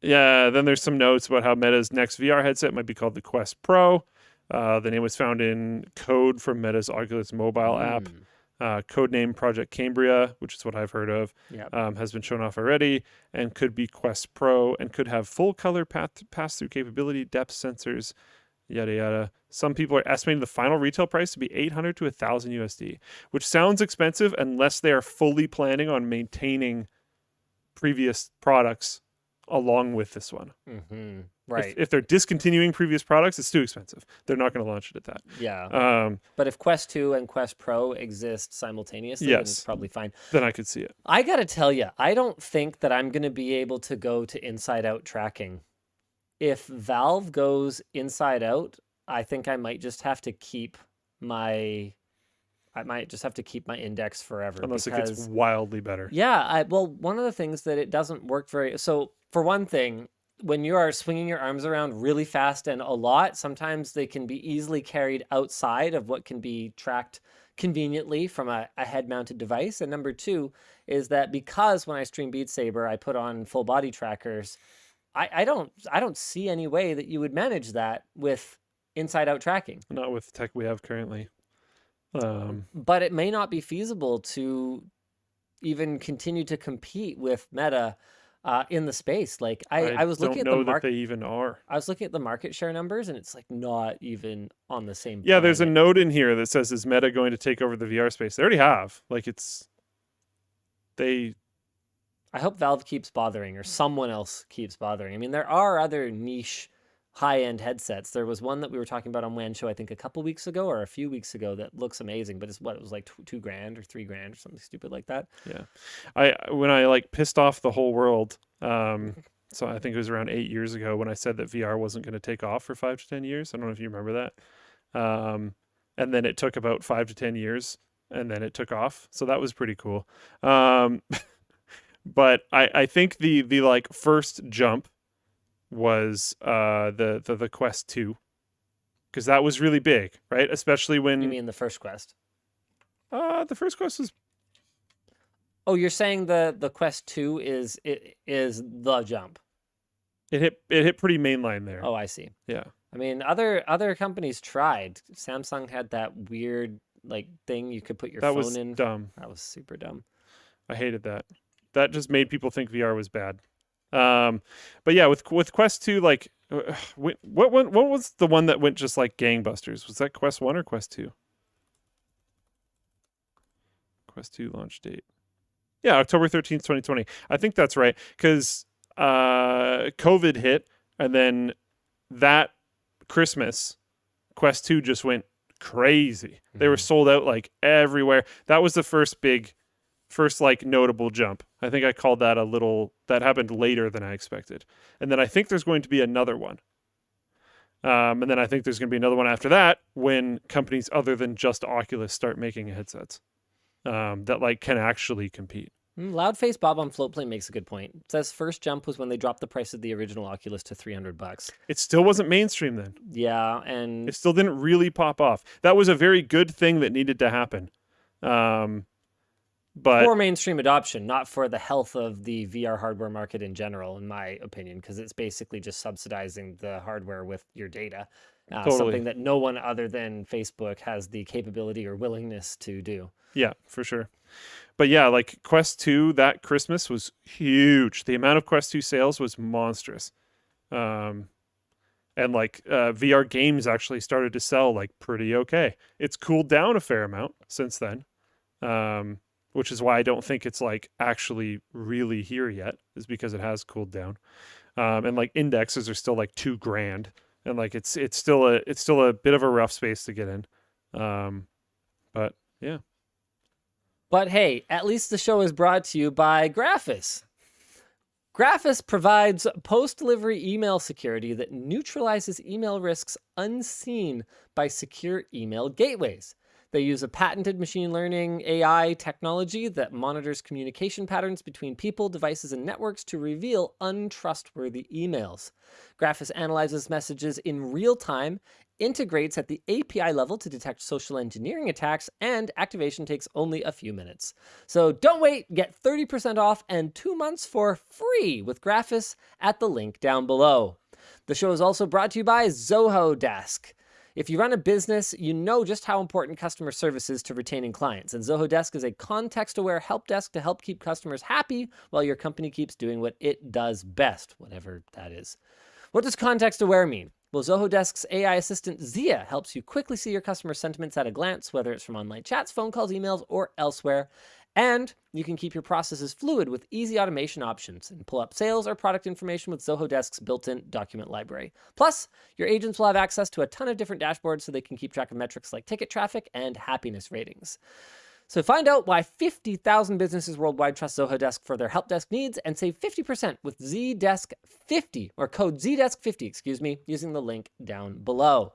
then there's some notes about how Meta's next VR headset might be called the Quest Pro. The name was found in code from Meta's Oculus mobile app. Codename Project Cambria, which is what I've heard of, has been shown off already and could be Quest Pro and could have full color pass-through capability, depth sensors, yada yada. Some people are estimating the final retail price to be $800 to $1,000 USD, which sounds expensive unless they are fully planning on maintaining previous products along with this one.
Mm-hmm. Right.
If they're discontinuing previous products, it's too expensive. They're not going to launch it at that.
Yeah. But if Quest 2 and Quest Pro exist simultaneously, then it's probably fine.
Then I could see it.
I got to tell you, I don't think that I'm going to be able to go to inside-out tracking. If Valve goes inside-out, I think I might just have to keep my index forever.
Unless it gets wildly better.
Yeah. Well, one of the things that it doesn't work so for one thing, when you are swinging your arms around really fast and a lot, sometimes they can be easily carried outside of what can be tracked conveniently from a head-mounted device. And number two is that because when I stream Beat Saber, I put on full body trackers, I don't see any way that you would manage that with inside-out tracking.
Not with tech we have currently.
But it may not be feasible to even continue to compete with Meta in the space. Like I was looking at the
that they even are.
I was looking at the market share numbers, and it's like not even on the same.
Yeah, there's a note in here that says, "Is Meta going to take over the VR space?" They already have. Like
I hope Valve keeps bothering, or someone else keeps bothering. I mean, there are other niche high-end headsets. There was one that we were talking about on WAN Show, I think a couple weeks ago or a few weeks ago, that looks amazing, but it was like $2,000 or $3,000 or something stupid like that.
Yeah. When I like pissed off the whole world, so I think it was around 8 years ago when I said that VR wasn't going to take off for 5 to 10 years. I don't know if you remember that. And then it took about 5 to 10 years and then it took off. So that was pretty cool. But I think the like first jump was the Quest 2, because that was really big, right? Especially when
You mean the first Quest?
The first Quest was.
Oh, you're saying the Quest 2 is the jump.
It hit pretty mainline there.
Oh, I see.
Yeah.
I mean, other companies tried. Samsung had that weird like thing you could put your phone in.
That was dumb.
That was super dumb.
I hated that. That just made people think VR was bad. But yeah, with Quest 2, like, what was the one that went just like gangbusters? Was that Quest 1 or Quest 2? Quest 2 launch date. Yeah, October 13th, 2020. I think that's right, because COVID hit, and then that Christmas, Quest 2 just went crazy. They were sold out like everywhere. That was the first like notable jump. I think I called that that happened later than I expected. And then I think there's going to be another one. And then I think there's going to be another one after that when companies other than just Oculus start making headsets that like can actually compete.
Loudface Bob on Floatplane makes a good point. It says first jump was when they dropped the price of the original Oculus to $300.
It still wasn't mainstream then.
Yeah, and
it still didn't really pop off. That was a very good thing that needed to happen. But
for mainstream adoption, not for the health of the VR hardware market in general, in my opinion, because it's basically just subsidizing the hardware with your data.
Totally.
Something that no one other than Facebook has the capability or willingness to do.
Yeah, for sure. But yeah, like Quest 2 that Christmas was huge. The amount of Quest 2 sales was monstrous. And like VR games actually started to sell like pretty okay. It's cooled down a fair amount since then. Which is why I don't think it's like actually really here yet, is because it has cooled down. And like indexes are still like $2,000, and like it's still a bit of a rough space to get in. But yeah.
But hey, at least the show is brought to you by Graphus. Graphus provides post-delivery email security that neutralizes email risks unseen by secure email gateways. They use a patented machine learning AI technology that monitors communication patterns between people, devices, and networks to reveal untrustworthy emails. Graphus analyzes messages in real time, integrates at the API level to detect social engineering attacks, and activation takes only a few minutes. So don't wait, get 30% off and 2 months for free with Graphus at the link down below. The show is also brought to you by Zoho Desk. If you run a business, you know just how important customer service is to retaining clients, and Zoho Desk is a context-aware help desk to help keep customers happy while your company keeps doing what it does best, whatever that is. What does context-aware mean? Well, Zoho Desk's AI assistant Zia helps you quickly see your customer sentiments at a glance, whether it's from online chats, phone calls, emails, or elsewhere. And you can keep your processes fluid with easy automation options and pull up sales or product information with Zoho Desk's built-in document library. Plus, your agents will have access to a ton of different dashboards so they can keep track of metrics like ticket traffic and happiness ratings. So find out why 50,000 businesses worldwide trust Zoho Desk for their help desk needs and save 50% with ZDesk50 or code ZDesk50, using the link down below.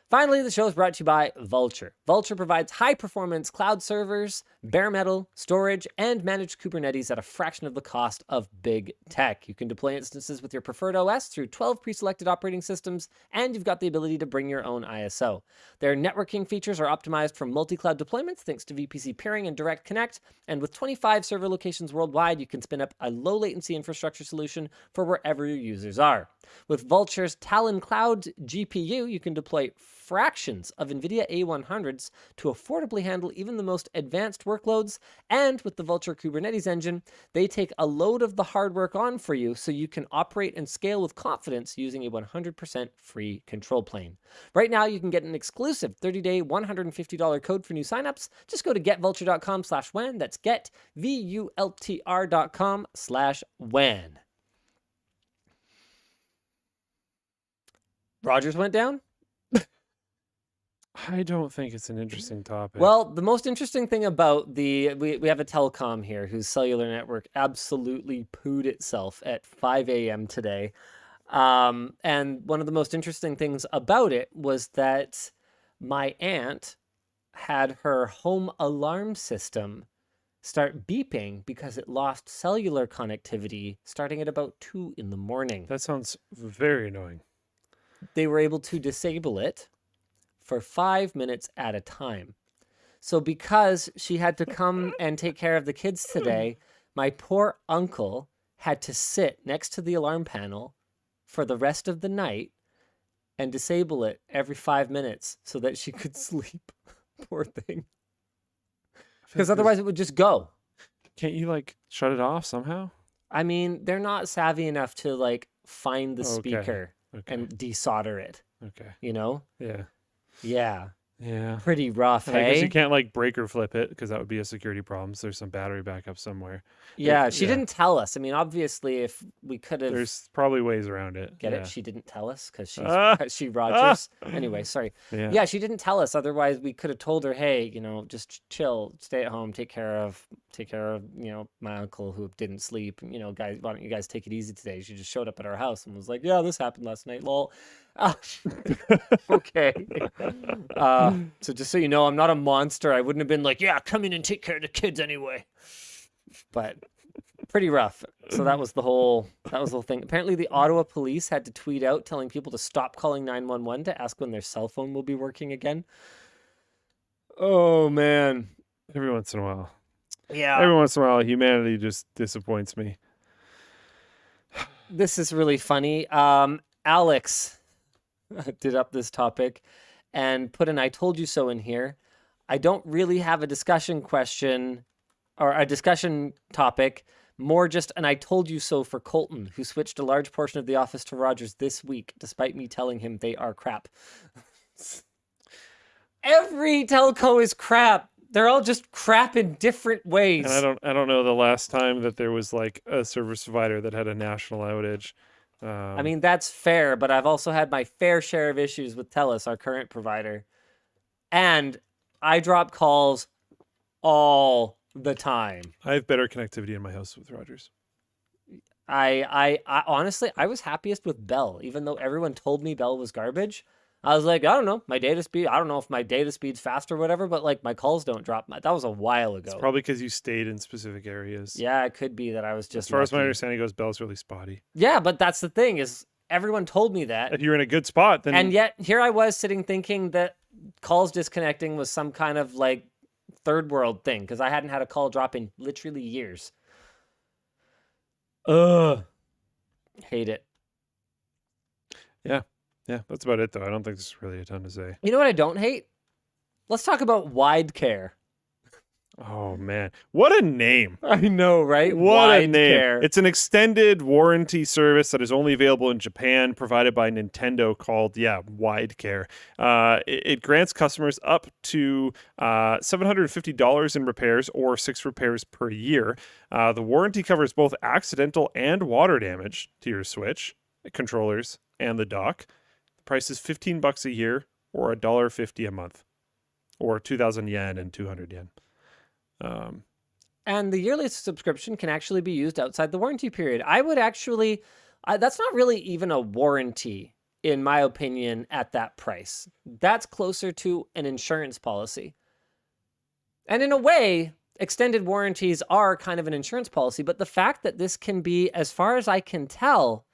Finally, the show is brought to you by Vultr. Vultr provides high-performance cloud servers, bare metal, storage, and managed Kubernetes at a fraction of the cost of big tech. You can deploy instances with your preferred OS through 12 pre-selected operating systems, and you've got the ability to bring your own ISO. Their networking features are optimized for multi-cloud deployments thanks to VPC peering and Direct Connect, and with 25 server locations worldwide, you can spin up a low-latency infrastructure solution for wherever your users are. With Vultr's Talon Cloud GPU, you can deploy fractions of NVIDIA A100s to affordably handle even the most advanced workloads, and with the Vultr Kubernetes engine, they take a load of the hard work on for you so you can operate and scale with confidence using a 100% free control plane. Right now, you can get an exclusive 30-day, $150 code for new signups. Just go to getvultr.com/WAN. That's getvultr.com/WAN. Rogers went down?
I don't think it's an interesting topic.
Well, the most interesting thing about we have a telecom here whose cellular network absolutely pooed itself at 5 a.m. today. And one of the most interesting things about it was that my aunt had her home alarm system start beeping because it lost cellular connectivity starting at about 2 in the morning.
That sounds very annoying.
They were able to disable it for 5 minutes at a time. So because she had to come and take care of the kids today, my poor uncle had to sit next to the alarm panel for the rest of the night and disable it every 5 minutes so that she could sleep. Poor thing. Because otherwise it would just go.
Can't you like shut it off somehow?
I mean, they're not savvy enough to like find the speaker and desolder it.
Okay.
You know?
Yeah.
Yeah.
Yeah.
Pretty rough,
I guess you can't like break or flip it because that would be a security problem. So there's some battery backup somewhere.
Yeah, she didn't tell us. I mean, obviously, if we could have...
There's probably ways around it.
Get it? She didn't tell us because she Rogers. Anyway, sorry. Yeah, she didn't tell us. Otherwise, we could have told her, hey, you know, just chill, stay at home, take care of, you know, my uncle who didn't sleep. You know, guys, why don't you guys take it easy today? She just showed up at our house and was like, yeah, this happened last night, lol. Okay. So just so you know, I'm not a monster. I wouldn't have been like, yeah, come in and take care of the kids anyway. But pretty rough. So that was the whole thing. Apparently the Ottawa police had to tweet out telling people to stop calling 911 to ask when their cell phone will be working again. Oh man.
Every once in a while.
Yeah.
Every once in a while, humanity just disappoints me.
This is really funny. Alex did up this topic and put an I told you so in here. I don't really have a discussion question or a discussion topic, more just an I told you so for Colton, who switched a large portion of the office to Rogers this week, despite me telling him they are crap. Every telco is crap. They're all just crap in different ways.
And I don't know the last time that there was like a service provider that had a national outage.
I mean, that's fair, but I've also had my fair share of issues with TELUS, our current provider. And I drop calls all the time.
I have better connectivity in my house with Rogers.
I honestly, I was happiest with Bell, even though everyone told me Bell was garbage. I was like, I don't know, my data speed, I don't know if my data speed's fast or whatever, but like my calls don't drop. That was a while ago.
It's probably because you stayed in specific areas.
Yeah, it could be that I was just
As far as my understanding goes, Bell's really spotty.
Yeah, but that's the thing is everyone told me that.
If you're in a good spot, then...
And yet here I was sitting thinking that calls disconnecting was some kind of like third world thing because I hadn't had a call drop in literally years. Ugh. Hate it.
Yeah. Yeah, that's about it, though. I don't think there's really a ton to say.
You know what I don't hate? Let's talk about Wide Care.
Oh, man. What a name.
I know, right?
What
Wide
a name.
Care.
It's an extended warranty service that is only available in Japan, provided by Nintendo, called, Wide Care. It grants customers up to $750 in repairs or 6 repairs per year. The warranty covers both accidental and water damage to your Switch, controllers, and the dock. Price is $15 a year or $1.50 a month or 2,000 yen and 200 yen.
And the yearly subscription can actually be used outside the warranty period. I would actually, that's not really even a warranty. in my opinion, at that price. That's closer to an insurance policy. And in a way, extended warranties are kind of an insurance policy, but the fact that this can be, as far as I can tell,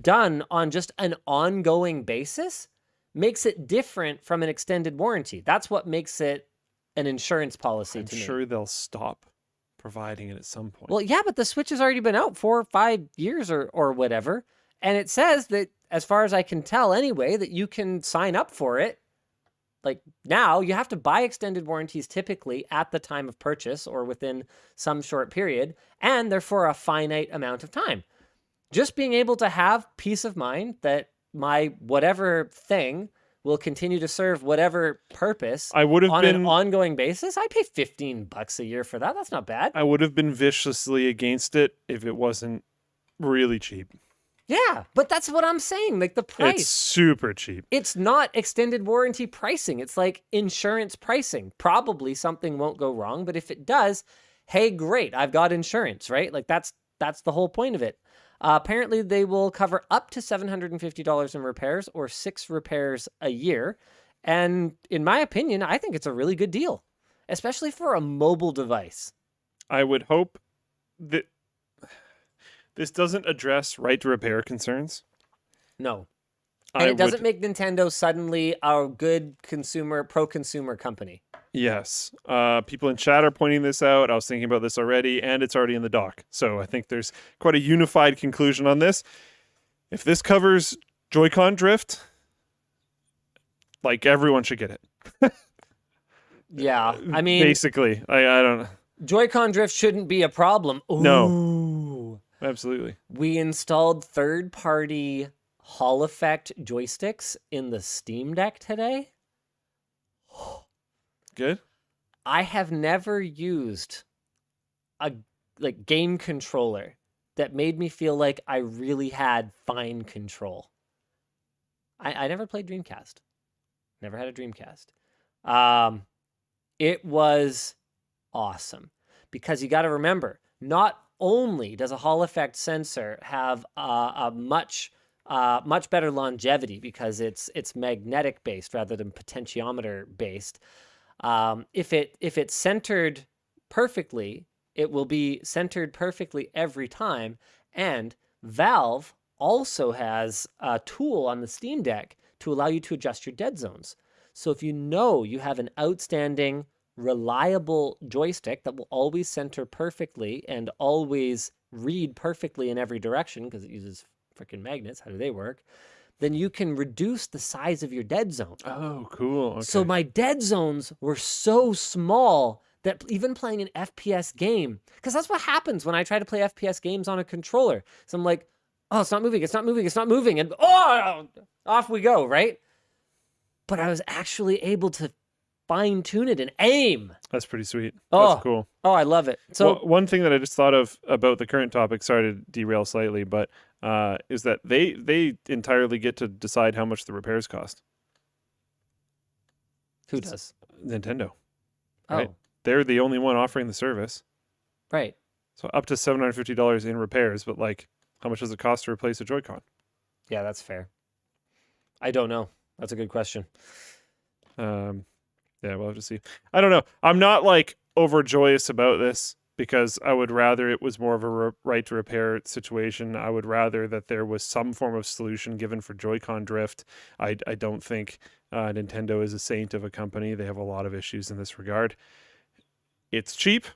done on just an ongoing basis makes it different from an extended warranty. That's what makes it an insurance policy to me.
I'm sure they'll stop providing it at some point.
Well, yeah, but the Switch has already been out 4 or 5 years or whatever. And it says that, as far as I can tell anyway, that you can sign up for it. Like now, you have to buy extended warranties typically at the time of purchase or within some short period, and they're for a finite amount of time. Just being able to have peace of mind that my whatever thing will continue to serve whatever purpose on an ongoing basis, I pay $15 a year for that. That's not bad.
I would have been viciously against it if it wasn't really cheap.
Yeah, but that's what I'm saying. Like the price.
It's super cheap.
It's not extended warranty pricing. It's like insurance pricing. Probably something won't go wrong, but if it does, hey, great, I've got insurance, right? Like that's the whole point of it. Apparently, they will cover up to $750 in repairs or 6 repairs a year. And in my opinion, I think it's a really good deal, especially for a mobile device.
I would hope that this doesn't address right to repair concerns.
No. And it doesn't make Nintendo suddenly a good pro-consumer company.
Yes. People in chat are pointing this out. I was thinking about this already, and it's already in the doc. So I think there's quite a unified conclusion on this. If this covers Joy-Con drift, like everyone should get it.
Yeah. I mean,
basically, I don't know.
Joy-Con drift shouldn't be a problem. Ooh.
No. Absolutely.
We installed third-party Hall Effect joysticks in the Steam Deck today.
Good.
I have never used a game controller that made me feel like I really had fine control. I never played Dreamcast. Never had a Dreamcast. It was awesome because you got to remember, not only does a Hall Effect sensor have a much better longevity because it's magnetic based rather than potentiometer based. If it's centered perfectly, it will be centered perfectly every time. And Valve also has a tool on the Steam Deck to allow you to adjust your dead zones. So if you know you have an outstanding, reliable joystick that will always center perfectly and always read perfectly in every direction because it uses freaking magnets, how do they work? Then you can reduce the size of your dead zone.
Oh, cool. Okay.
So my dead zones were so small that even playing an FPS game, because that's what happens when I try to play FPS games on a controller. So I'm like, oh, it's not moving, it's not moving, it's not moving. And oh, off we go, right? But I was actually able to fine tune it and aim.
That's pretty sweet.
Oh,
that's cool.
Oh, I love it. So
one thing that I just thought of about the current topic, sorry to derail slightly, but is that they entirely get to decide how much the repairs cost.
Who does?
Nintendo.
Oh.
Right? They're the only one offering the service.
Right.
So up to $750 in repairs, but like, how much does it cost to replace a Joy-Con?
Yeah, that's fair. I don't know. That's a good question.
Yeah, we'll have to see. I don't know. I'm not like overjoyous about this because I would rather it was more of a right to repair situation. I would rather that there was some form of solution given for Joy-Con drift. I don't think Nintendo is a saint of a company. They have a lot of issues in this regard. It's cheap.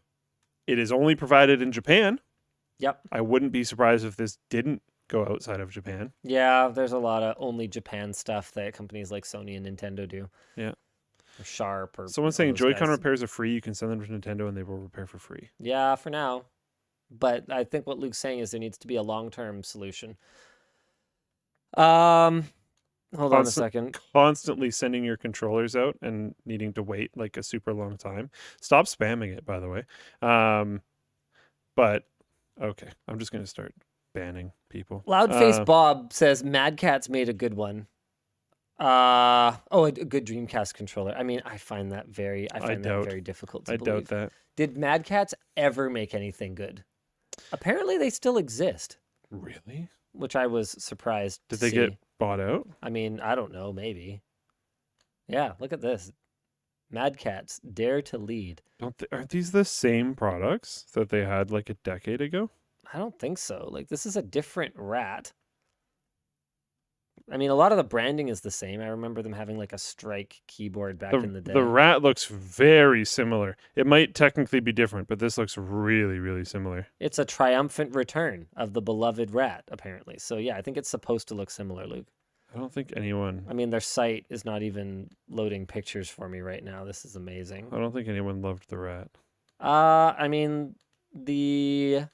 It is only provided in Japan.
Yep.
I wouldn't be surprised if this didn't go outside of Japan.
Yeah, there's a lot of only Japan stuff that companies like Sony and Nintendo do.
Yeah.
Or Sharp or
someone's saying Joy-Con
guys.
Repairs are free. You can send them to Nintendo and they will repair for free.
Yeah, for now. But I think what Luke's saying is there needs to be a long-term solution. Hold on a second.
Constantly sending your controllers out and needing to wait like a super long time. Stop spamming it, by the way. But okay, I'm just gonna start banning people.
Loudface Bob says Mad Catz made a good one. A good Dreamcast controller. I mean, I find that very difficult to believe.
I doubt that.
Did Mad Catz ever make anything good? Apparently they still exist.
Really?
Which I was surprised to
Did they
see.
get bought out?
I mean, I don't know, maybe. Yeah, look at this. Mad Cats dare to lead.
Aren't these the same products that they had like a decade ago?
I don't think so. Like, this is a different rat. I mean, a lot of the branding is the same. I remember them having like a strike keyboard back in the day.
The rat looks very similar. It might technically be different, but this looks really, really similar.
It's a triumphant return of the beloved rat, apparently. So yeah, I think it's supposed to look similar, Luke.
I don't think anyone.
I mean, their site is not even loading pictures for me right now. This is amazing.
I don't think anyone loved the rat.
I mean, the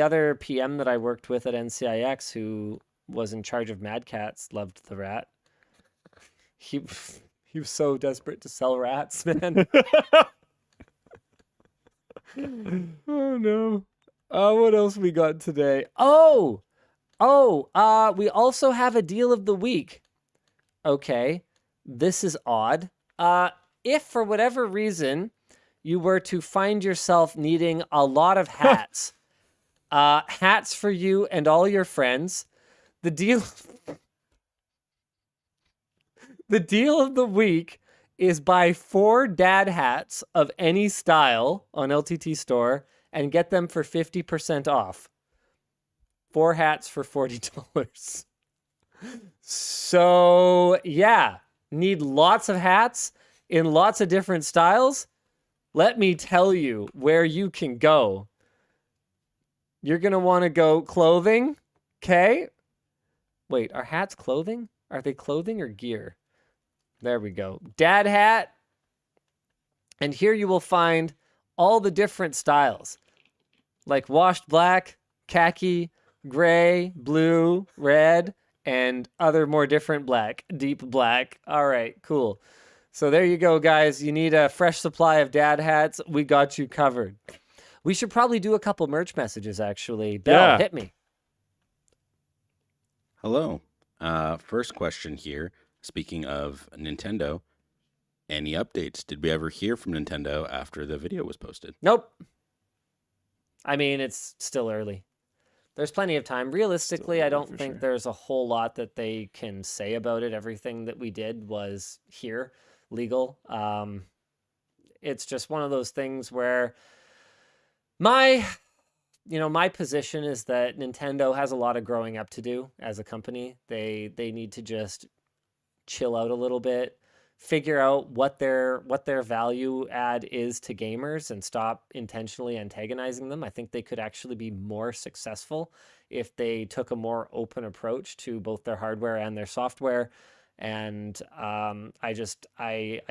other PM that I worked with at NCIX who was in charge of Mad Cats loved the rat. He was so desperate to sell rats, man. Oh no. What else we got today? We also have a deal of the week. Okay. This is odd. If for whatever reason you were to find yourself needing a lot of hats, hats for you and all your friends, the deal of the week is buy 4 dad hats of any style on LTT Store and get them for 50% off. 4 hats for $40. So, yeah, need lots of hats in lots of different styles? Let me tell you where you can go. You're going to want to go clothing, okay? Wait, are hats clothing? Are they clothing or gear? There we go. Dad hat. And here you will find all the different styles. Like washed black, khaki, gray, blue, red, and other more different black, deep black. All right, cool. So there you go, guys. You need a fresh supply of dad hats. We got you covered. We should probably do a couple merch messages, actually. Bell, hit me.
Hello. First question here. Speaking of Nintendo, any updates? Did we ever hear from Nintendo after the video was posted?
Nope. I mean, it's still early. There's plenty of time. Realistically, I don't think there's a whole lot that they can say about it. Everything that we did was here, legal. It's just one of those things where my position is that Nintendo has a lot of growing up to do as a company. They need to just chill out a little bit, figure out what their value add is to gamers and stop intentionally antagonizing them. I think they could actually be more successful if they took a more open approach to both their hardware and their software. And I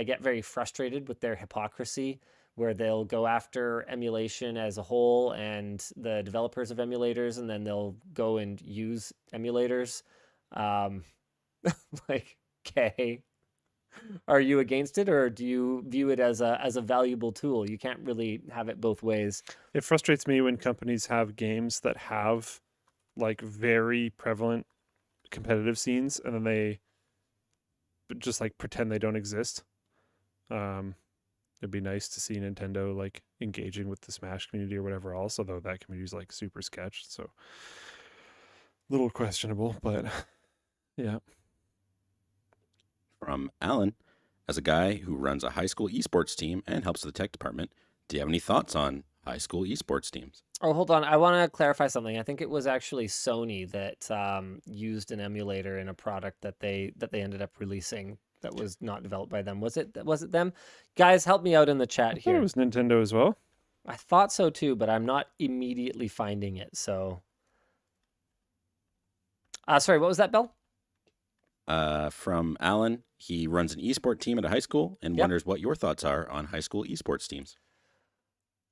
get very frustrated with their hypocrisy, where they'll go after emulation as a whole and the developers of emulators, and then they'll go and use emulators. Like, okay, are you against it, or do you view it as a valuable tool? You can't really have it both ways.
It frustrates me when companies have games that have like very prevalent competitive scenes and then they just like pretend they don't exist. It'd be nice to see Nintendo like engaging with the Smash community or whatever else, although that community is like super sketched, so little questionable, but yeah.
From Alan, as a guy who runs a high school esports team and helps the tech department, do you have any thoughts on high school esports teams?
Oh, hold on. I want to clarify something. I think it was actually Sony that used an emulator in a product that they ended up releasing that was not developed by them. Was it them? Guys, help me out in the chat here.
It was Nintendo as well.
I thought so too, but I'm not immediately finding it. So, sorry, what was that, Bill?
From Alan, he runs an esport team at a high school and wonders what your thoughts are on high school esports teams.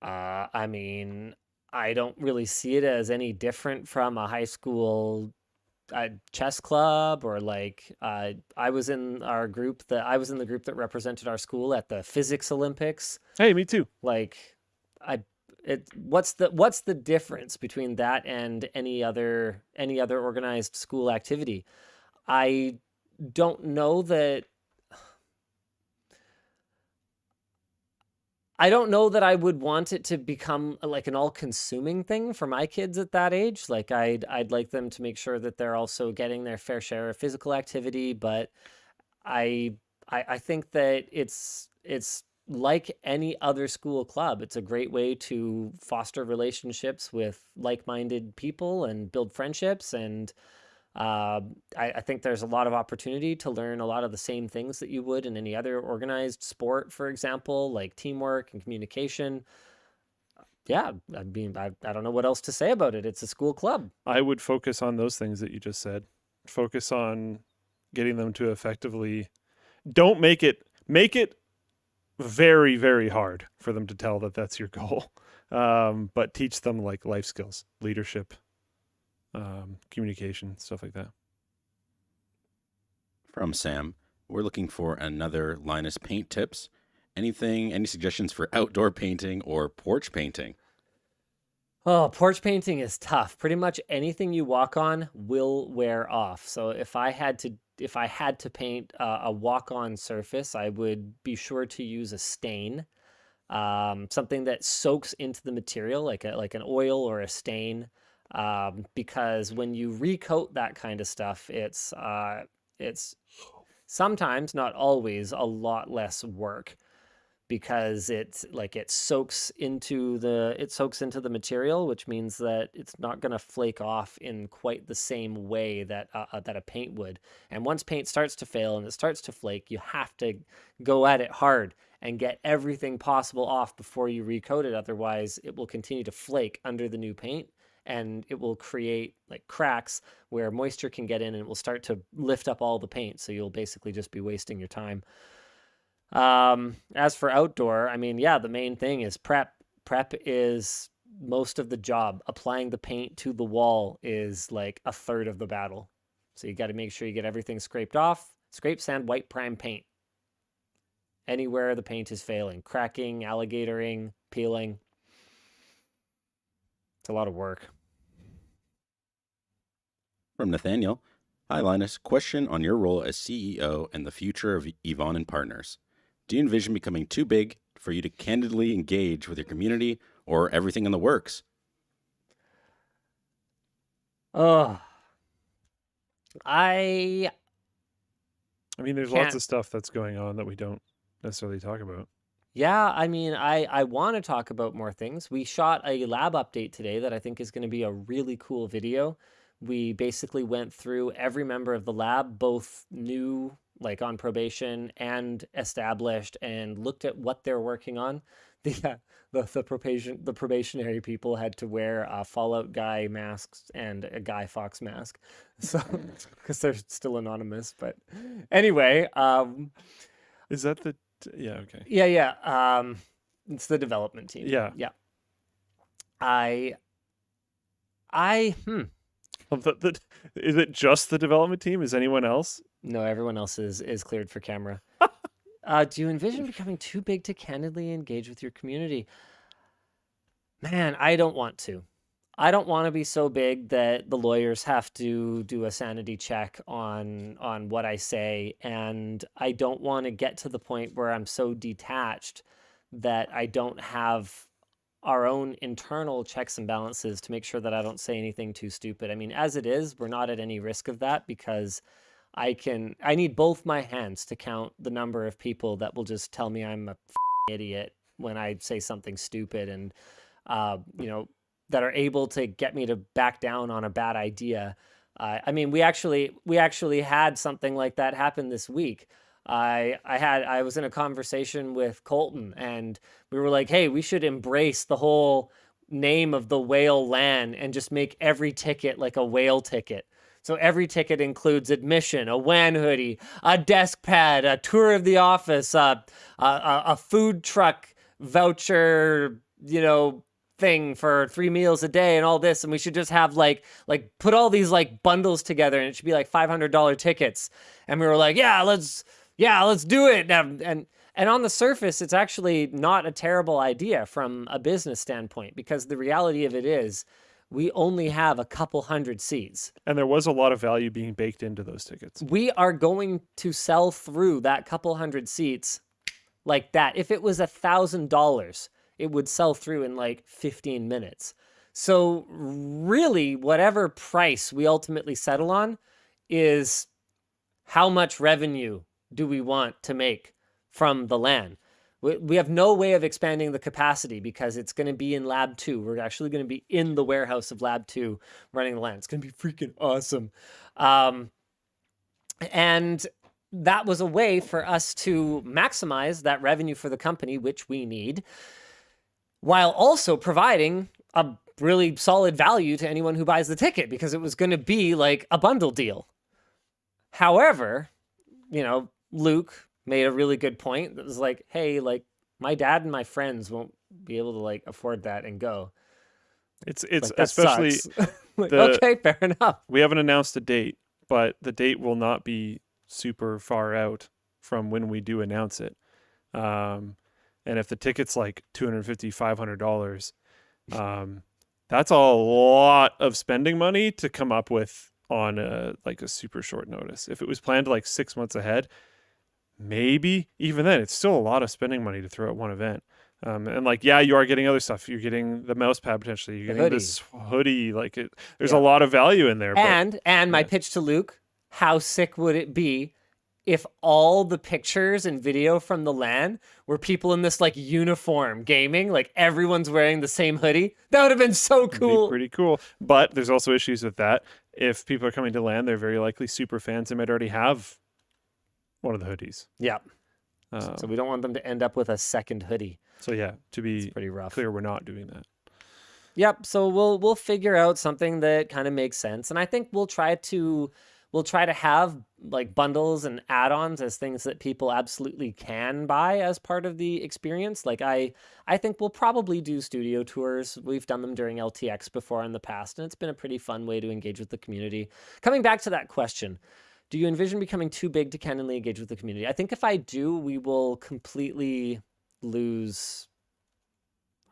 I mean, I don't really see it as any different from a high school chess club, or like I was in the group that represented our school at the physics Olympics.
Hey, me too.
Like, what's the difference between that and any other organized school activity? I don't know that. I don't know that I would want it to become like an all-consuming thing for my kids at that age. Like I'd like them to make sure that they're also getting their fair share of physical activity, but I think that it's like any other school club. It's a great way to foster relationships with like-minded people and build friendships. And I think there's a lot of opportunity to learn a lot of the same things that you would in any other organized sport, for example, like teamwork and communication. Yeah, I mean, I don't know what else to say about it. It's a school club.
I would focus on those things that you just said. Focus on getting them to effectively. Don't make it very, very hard for them to tell that that's your goal. But teach them like life skills, leadership, communication, stuff like that.
From Sam, we're looking for another Linus paint tips. Any suggestions for outdoor painting or porch painting?
Oh, porch painting is tough. Pretty much anything you walk on will wear off. So if I had to paint a walk-on surface, I would be sure to use a stain, something that soaks into the material, like an oil or a stain, because when you recoat that kind of stuff, it's sometimes, not always, a lot less work, because it soaks into the material, which means that it's not going to flake off in quite the same way that a paint would. And once paint starts to fail and it starts to flake, you have to go at it hard and get everything possible off before you recoat it. Otherwise, it will continue to flake under the new paint, and it will create like cracks where moisture can get in, and it will start to lift up all the paint. So you'll basically just be wasting your time. As for outdoor, I mean, yeah, the main thing is prep. Prep is most of the job. Applying the paint to the wall is like a third of the battle. So you got to make sure you get everything scraped off. Scrape, sand, white, prime, paint. Anywhere the paint is failing, cracking, alligatoring, peeling. It's a lot of work.
From Nathaniel, hi Linus, question on your role as CEO and the future of Elon and Partners. Do you envision becoming too big for you to candidly engage with your community, or everything in the works?
Oh,
I mean, there's
Can't-
lots of stuff that's going on that we don't necessarily talk about.
yeah, I mean, I want to talk about more things. We shot a lab update today that I think is going to be a really cool video. We basically went through every member of the lab, both new, like on probation, and established, and looked at what they're working on. The probationary people had to wear Fallout Guy masks and a Guy Fawkes mask, so because they're still anonymous. But anyway,
Is that the? Yeah. Okay.
yeah. It's the development team.
Yeah.
Yeah.
Is it just the development team? Is anyone else?
No, everyone else is cleared for camera. Do you envision becoming too big to candidly engage with your community? Man, I don't want to. I don't want to be so big that the lawyers have to do a sanity check on what I say, and I don't want to get to the point where I'm so detached that I don't have our own internal checks and balances to make sure that I don't say anything too stupid. I mean, as it is, we're not at any risk of that, because I need both my hands to count the number of people that will just tell me I'm a idiot when I say something stupid, and that are able to get me to back down on a bad idea. I mean, we actually had something like that happen this week. I was in a conversation with Colton, and we were like, hey, we should embrace the whole name of the whale LAN and just make every ticket like a whale ticket. So every ticket includes admission, a WAN hoodie, a desk pad, a tour of the office, a food truck voucher, thing for 3 meals a day and all this. And we should just have like put all these like bundles together, and it should be like $500 tickets. And we were like, yeah, let's do it. And on the surface, it's actually not a terrible idea from a business standpoint, because the reality of it is we only have a couple hundred seats.
And there was a lot of value being baked into those tickets.
We are going to sell through that couple hundred seats like that. If it was $1,000, it would sell through in like 15 minutes. So really, whatever price we ultimately settle on is how much revenue do we want to make from the LAN. We have no way of expanding the capacity because it's going to be in Lab 2. We're actually going to be in the warehouse of Lab 2 running the LAN. It's going to be freaking awesome. And that was a way for us to maximize that revenue for the company, which we need, while also providing a really solid value to anyone who buys the ticket, because it was going to be like a bundle deal. However, Luke made a really good point that was like, hey, like my dad and my friends won't be able to like afford that and go.
It's
like,
especially
like, okay, fair enough.
We haven't announced a date, but the date will not be super far out from when we do announce it. And if the ticket's like $250, $500, that's a lot of spending money to come up with on a super short notice. If it was planned like 6 months ahead, maybe even then, it's still a lot of spending money to throw at one event. And like, yeah, you are getting other stuff. You're getting the mouse pad potentially. You're getting this hoodie. Like there's a lot of value in there.
And my pitch to Luke, how sick would it be if all the pictures and video from the LAN were people in this like uniform gaming, like everyone's wearing the same hoodie? That would have been so cool.
It'd be pretty cool. But there's also issues with that. If people are coming to LAN, they're very likely super fans. They might already have one of the hoodies.
Yeah. So we don't want them to end up with a second hoodie.
So yeah, to be
pretty rough.
Clear, we're not doing that.
Yep. So we'll figure out something that kind of makes sense, and I think we'll try to have like bundles and add-ons as things that people absolutely can buy as part of the experience. Like I think we'll probably do studio tours. We've done them during LTX before in the past, and it's been a pretty fun way to engage with the community. Coming back to that question, do you envision becoming too big to candidly engage with the community? I think if I do, we will completely lose.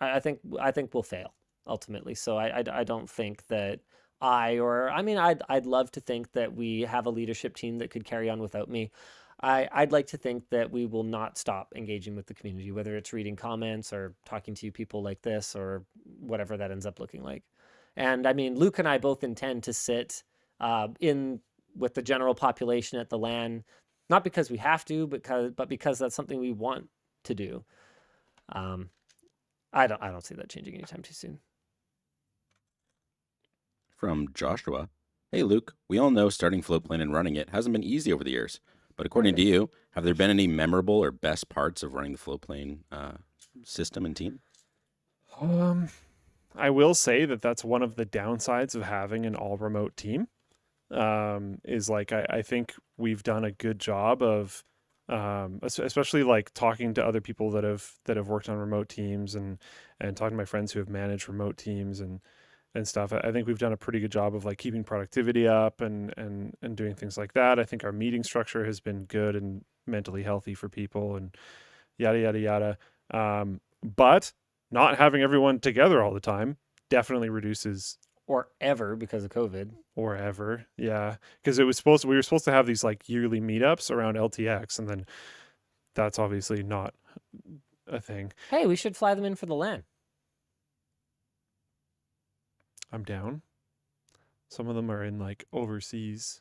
I think we'll fail ultimately. So I don't think that I'd love to think that we have a leadership team that could carry on without me. I'd like to think that we will not stop engaging with the community, whether it's reading comments or talking to people like this or whatever that ends up looking like. And I mean, Luke and I both intend to sit in with the general population at the LAN, not because we have to, but because that's something we want to do. I don't see that changing anytime too soon.
From Joshua, hey Luke, we all know starting Floatplane and running it hasn't been easy over the years, but according to you, have there been any memorable or best parts of running the Floatplane system and team?
I will say that that's one of the downsides of having an all remote team. Is like I think we've done a good job of especially like talking to other people that have worked on remote teams and talking to my friends who have managed remote teams and stuff. I think we've done a pretty good job of like keeping productivity up and doing things like that. I think our meeting structure has been good and mentally healthy for people and yada yada yada. But not having everyone together all the time definitely reduces.
Or ever, because of COVID.
Or ever, yeah. Because we were supposed to have these like yearly meetups around LTX, and then that's obviously not a thing.
Hey, we should fly them in for the LAN.
I'm down. Some of them are in like overseas.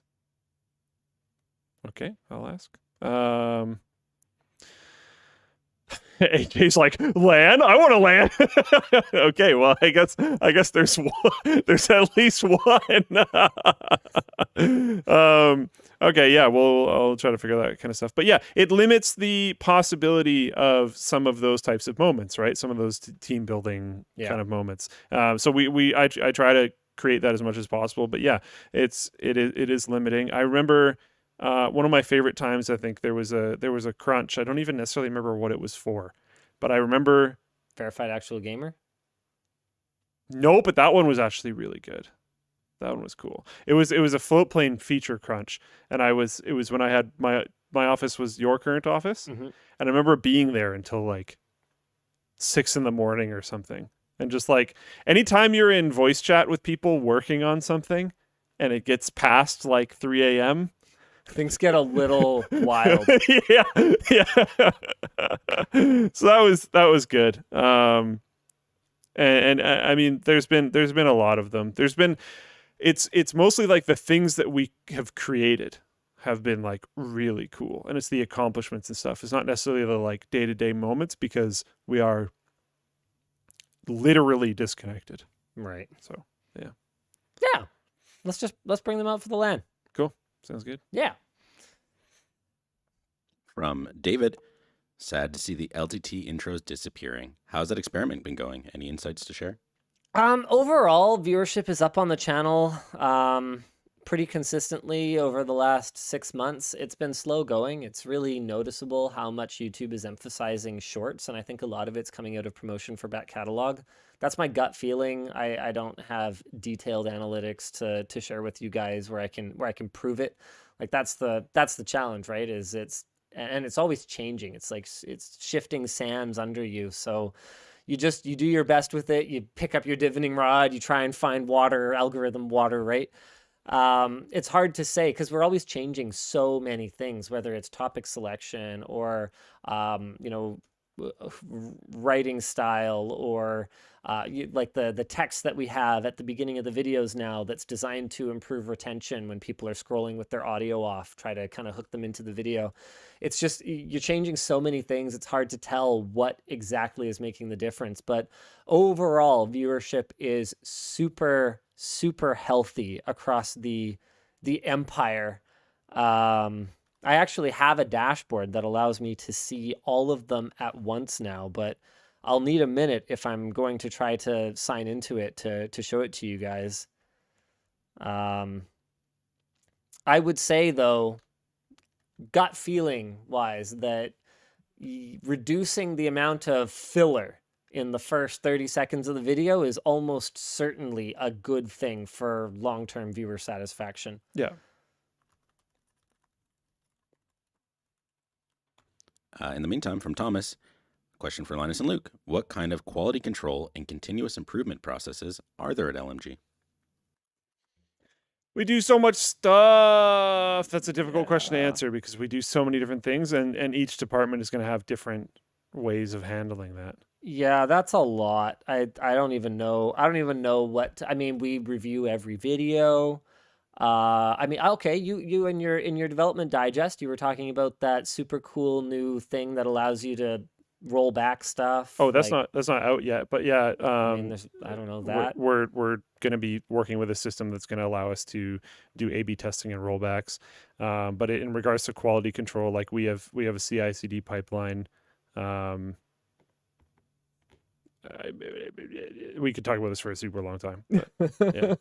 Okay, I'll ask. AJ's like, LAN? I want to LAN. Okay, well, I guess there's at least one. Okay, yeah, well, I'll try to figure that kind of stuff. But yeah, it limits the possibility of some of those types of moments, right? Some of those team building kind of moments. So I try to create that as much as possible. But yeah, it is limiting. I remember. One of my favorite times, I think there was a crunch. I don't even necessarily remember what it was for, but I remember
Verified Actual Gamer.
No, but that one was actually really good. That one was cool. It was a Floatplane feature crunch, and it was when I had my office was your current office, and I remember being there until like 6 a.m. or something, and just like anytime you're in voice chat with people working on something, and it gets past like 3 a.m.
Things get a little wild.
yeah. So that was good. And I mean, there's been a lot of them. It's mostly like the things that we have created have been like really cool, and it's the accomplishments and stuff. It's not necessarily the like day-to-day moments, because we are literally disconnected.
Right.
So yeah.
Let's bring them out for the LAN.
Cool. Sounds good.
Yeah.
From David, sad to see the LTT intros disappearing. How's that experiment been going? Any insights to share?
Overall, viewership is up on the channel pretty consistently over the last 6 months. It's been slow going. It's really noticeable how much YouTube is emphasizing shorts, and I think a lot of it's coming out of promotion for back catalog. That's my gut feeling. I don't have detailed analytics to share with you guys where I can prove it. Like that's the challenge, right? It's always changing. It's like it's shifting sands under you. So you do your best with it. You pick up your divining rod, you try and find algorithm water, right? It's hard to say because we're always changing so many things, whether it's topic selection or, writing style or like the text that we have at the beginning of the videos now that's designed to improve retention when people are scrolling with their audio off, try to kind of hook them into the video. It's just, you're changing so many things. It's hard to tell what exactly is making the difference, but overall viewership is super, super healthy across the empire. I actually have a dashboard that allows me to see all of them at once now, but I'll need a minute if I'm going to try to sign into it to show it to you guys. I would say, though, gut feeling wise, that reducing the amount of filler in the first 30 seconds of the video is almost certainly a good thing for long-term viewer satisfaction.
Yeah.
In the meantime, from Thomas, question for Linus and Luke. What kind of quality control and continuous improvement processes are there at LMG?
We do so much stuff. That's a difficult question to answer because we do so many different things, and each department is going to have different ways of handling that.
Yeah, that's a lot. I don't even know. I don't even know I mean, we review every video. I mean, okay, you in your development digest, you were talking about that super cool new thing that allows you to roll back stuff.
Oh, that's not out yet, but yeah,
I mean, I don't know that.
We're going to be working with a system that's going to allow us to do A/B testing and rollbacks. But in regards to quality control, like we have a CI/CD pipeline. We could talk about this for a super long time. But, yeah.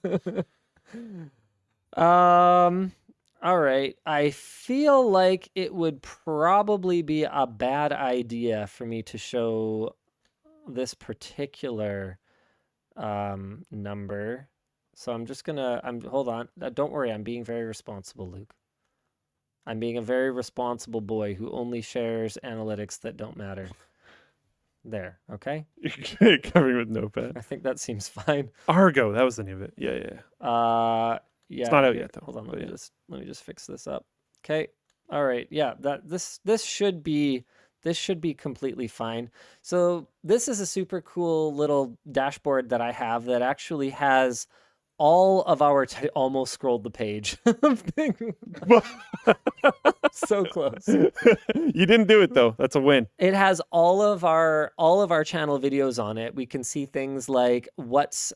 All right. I feel like it would probably be a bad idea for me to show this particular number. So I'm just gonna, hold on. Don't worry. I'm being very responsible, Luke. I'm being a very responsible boy who only shares analytics that don't matter. There. Okay.
You're covering with Notepad.
I think that seems fine.
Argo. That was the name of it. Yeah.
Yeah,
it's not out yet though.
Hold on, let me just fix this up. Okay. All right. Yeah, this should be completely fine. So this is a super cool little dashboard that I have that actually has all of our almost scrolled the page. So close.
You didn't do it though. That's a win.
It has all of our channel videos on it. We can see things like what's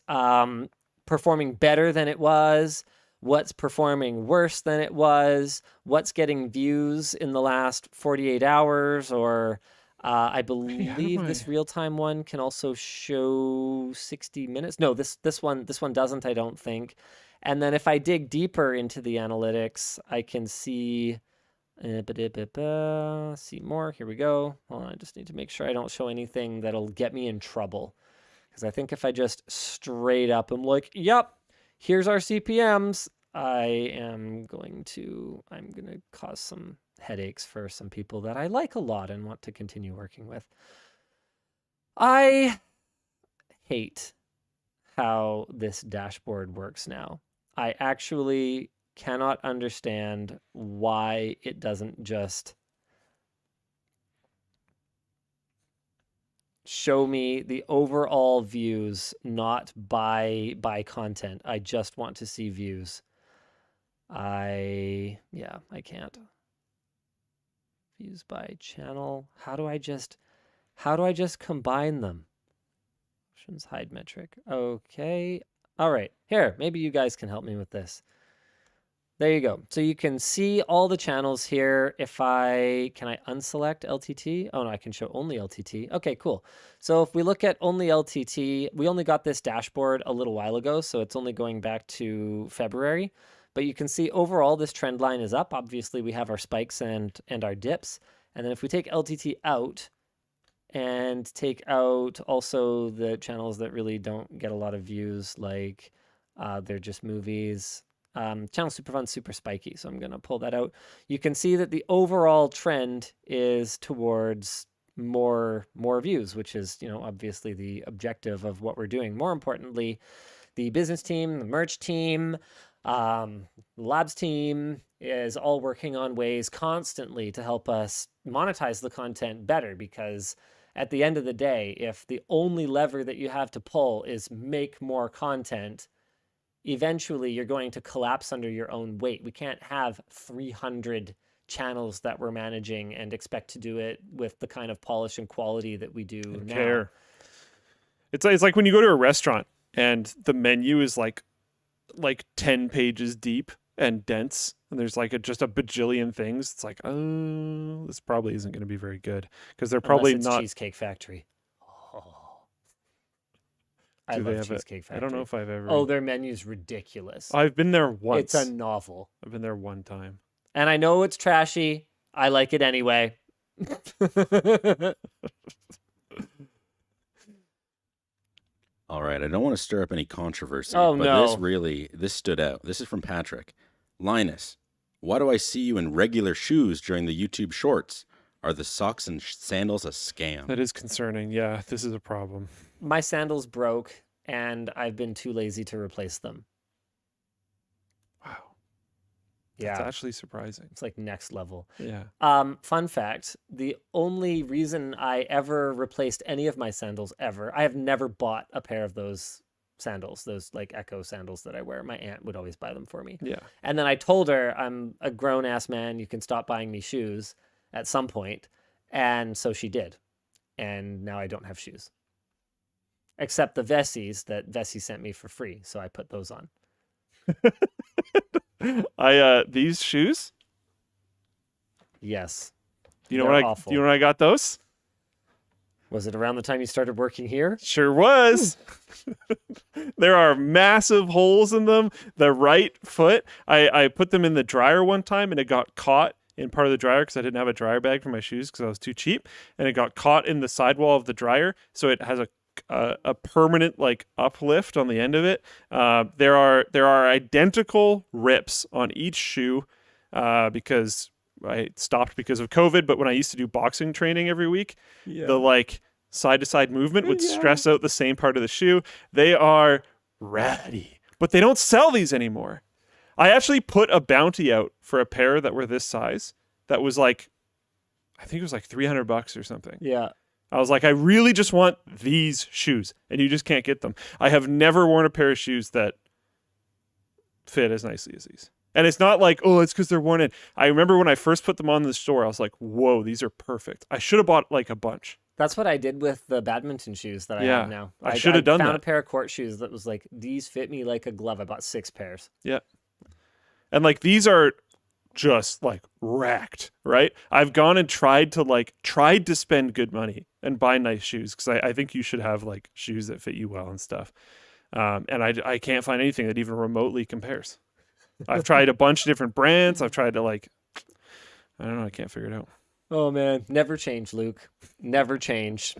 performing better than it was, what's performing worse than it was, what's getting views in the last 48 hours, or I believe this real-time one can also show 60 minutes. No, this one doesn't, I don't think. And then if I dig deeper into the analytics, I can see see more. Here we go. Hold on, I just need to make sure I don't show anything that'll get me in trouble. Because I think if I just straight up am like, yep, here's our CPMs, I'm going to cause some headaches for some people that I like a lot and want to continue working with. I hate how this dashboard works now. I actually cannot understand why it doesn't just show me the overall views, not by content. I just want to see views. I can't. Views by channel. How do I just combine them? Options, hide metric. Okay. All right. Here, maybe you guys can help me with this. There you go. So you can see all the channels here. Can I unselect LTT? Oh no, I can show only LTT. Okay, cool. So if we look at only LTT, we only got this dashboard a little while ago, so it's only going back to February. But you can see overall this trend line is up. Obviously, we have our spikes and our dips. And then if we take LTT out and take out also the channels that really don't get a lot of views, like they're just movies. Channel super fun, super spiky. So I'm going to pull that out. You can see that the overall trend is towards more views, which is, obviously the objective of what we're doing. More importantly, the business team, the merch team, the labs team is all working on ways constantly to help us monetize the content better, because at the end of the day, if the only lever that you have to pull is make more content, eventually you're going to collapse under your own weight. We can't have 300 channels that we're managing and expect to do it with the kind of polish and quality that we do now.
Care. It's like when you go to a restaurant and the menu is like 10 pages deep and dense, and there's just a bajillion things. It's like, oh, this probably isn't going to be very good, because they're probably
Unless it's
not.
Cheesecake Factory. Oh. I
Do they
love
have
Cheesecake Factory.
I don't know if I've ever.
Oh, their menu's ridiculous.
I've been there once.
It's a novel.
I've been there one time.
And I know it's trashy. I like it anyway.
All right, I don't want to stir up any controversy,
Oh,
but
no.
this stood out. This is from Patrick. Linus, why do I see you in regular shoes during the YouTube shorts? Are the socks and sandals a scam?
That is concerning. Yeah, this is a problem.
My sandals broke, and I've been too lazy to replace them.
Wow.
Yeah.
That's actually surprising.
It's like next level.
Yeah.
Fun fact, the only reason I ever replaced any of my sandals ever, I have never bought a pair of those sandals, those like Echo sandals that I wear. My aunt would always buy them for me.
Yeah.
And then I told her, I'm a grown-ass man, you can stop buying me shoes at some point. And so she did. And now I don't have shoes. Except the Vessies that Vessi sent me for free. So I put those on.
These shoes?
Yes.
Do you know
They're
when
awful.
Do you know when I got those?
Was it around the time you started working here?
Sure was. There are massive holes in them. The right foot, I put them in the dryer one time, and it got caught in part of the dryer because I didn't have a dryer bag for my shoes because I was too cheap, and it got caught in the sidewall of the dryer, so it has a permanent uplift on the end of it. There are identical rips on each shoe because I stopped because of COVID, but when I used to do boxing training every week, the side-to-side movement would stress out the same part of the shoe. They are ratty, but they don't sell these anymore. I actually put a bounty out for a pair that were this size that was I think it was $300 or something.
Yeah.
I was like, I really just want these shoes, and you just can't get them. I have never worn a pair of shoes that fit as nicely as these. And it's not like, oh, it's because they're worn in. I remember when I first put them on the store, I was like, whoa, these are perfect. I should have bought a bunch.
That's what I did with the badminton shoes that I have now.
I should have done that.
I found a pair of court shoes that was these fit me like a glove. I bought 6 pairs.
Yeah. And these are just racked, right? I've gone and tried to spend good money and buy nice shoes because I think you should have shoes that fit you well and stuff. And I can't find anything that even remotely compares. I've tried a bunch of different brands. I've tried to I don't know. I can't figure it out.
Oh man, never change, Luke. Never change.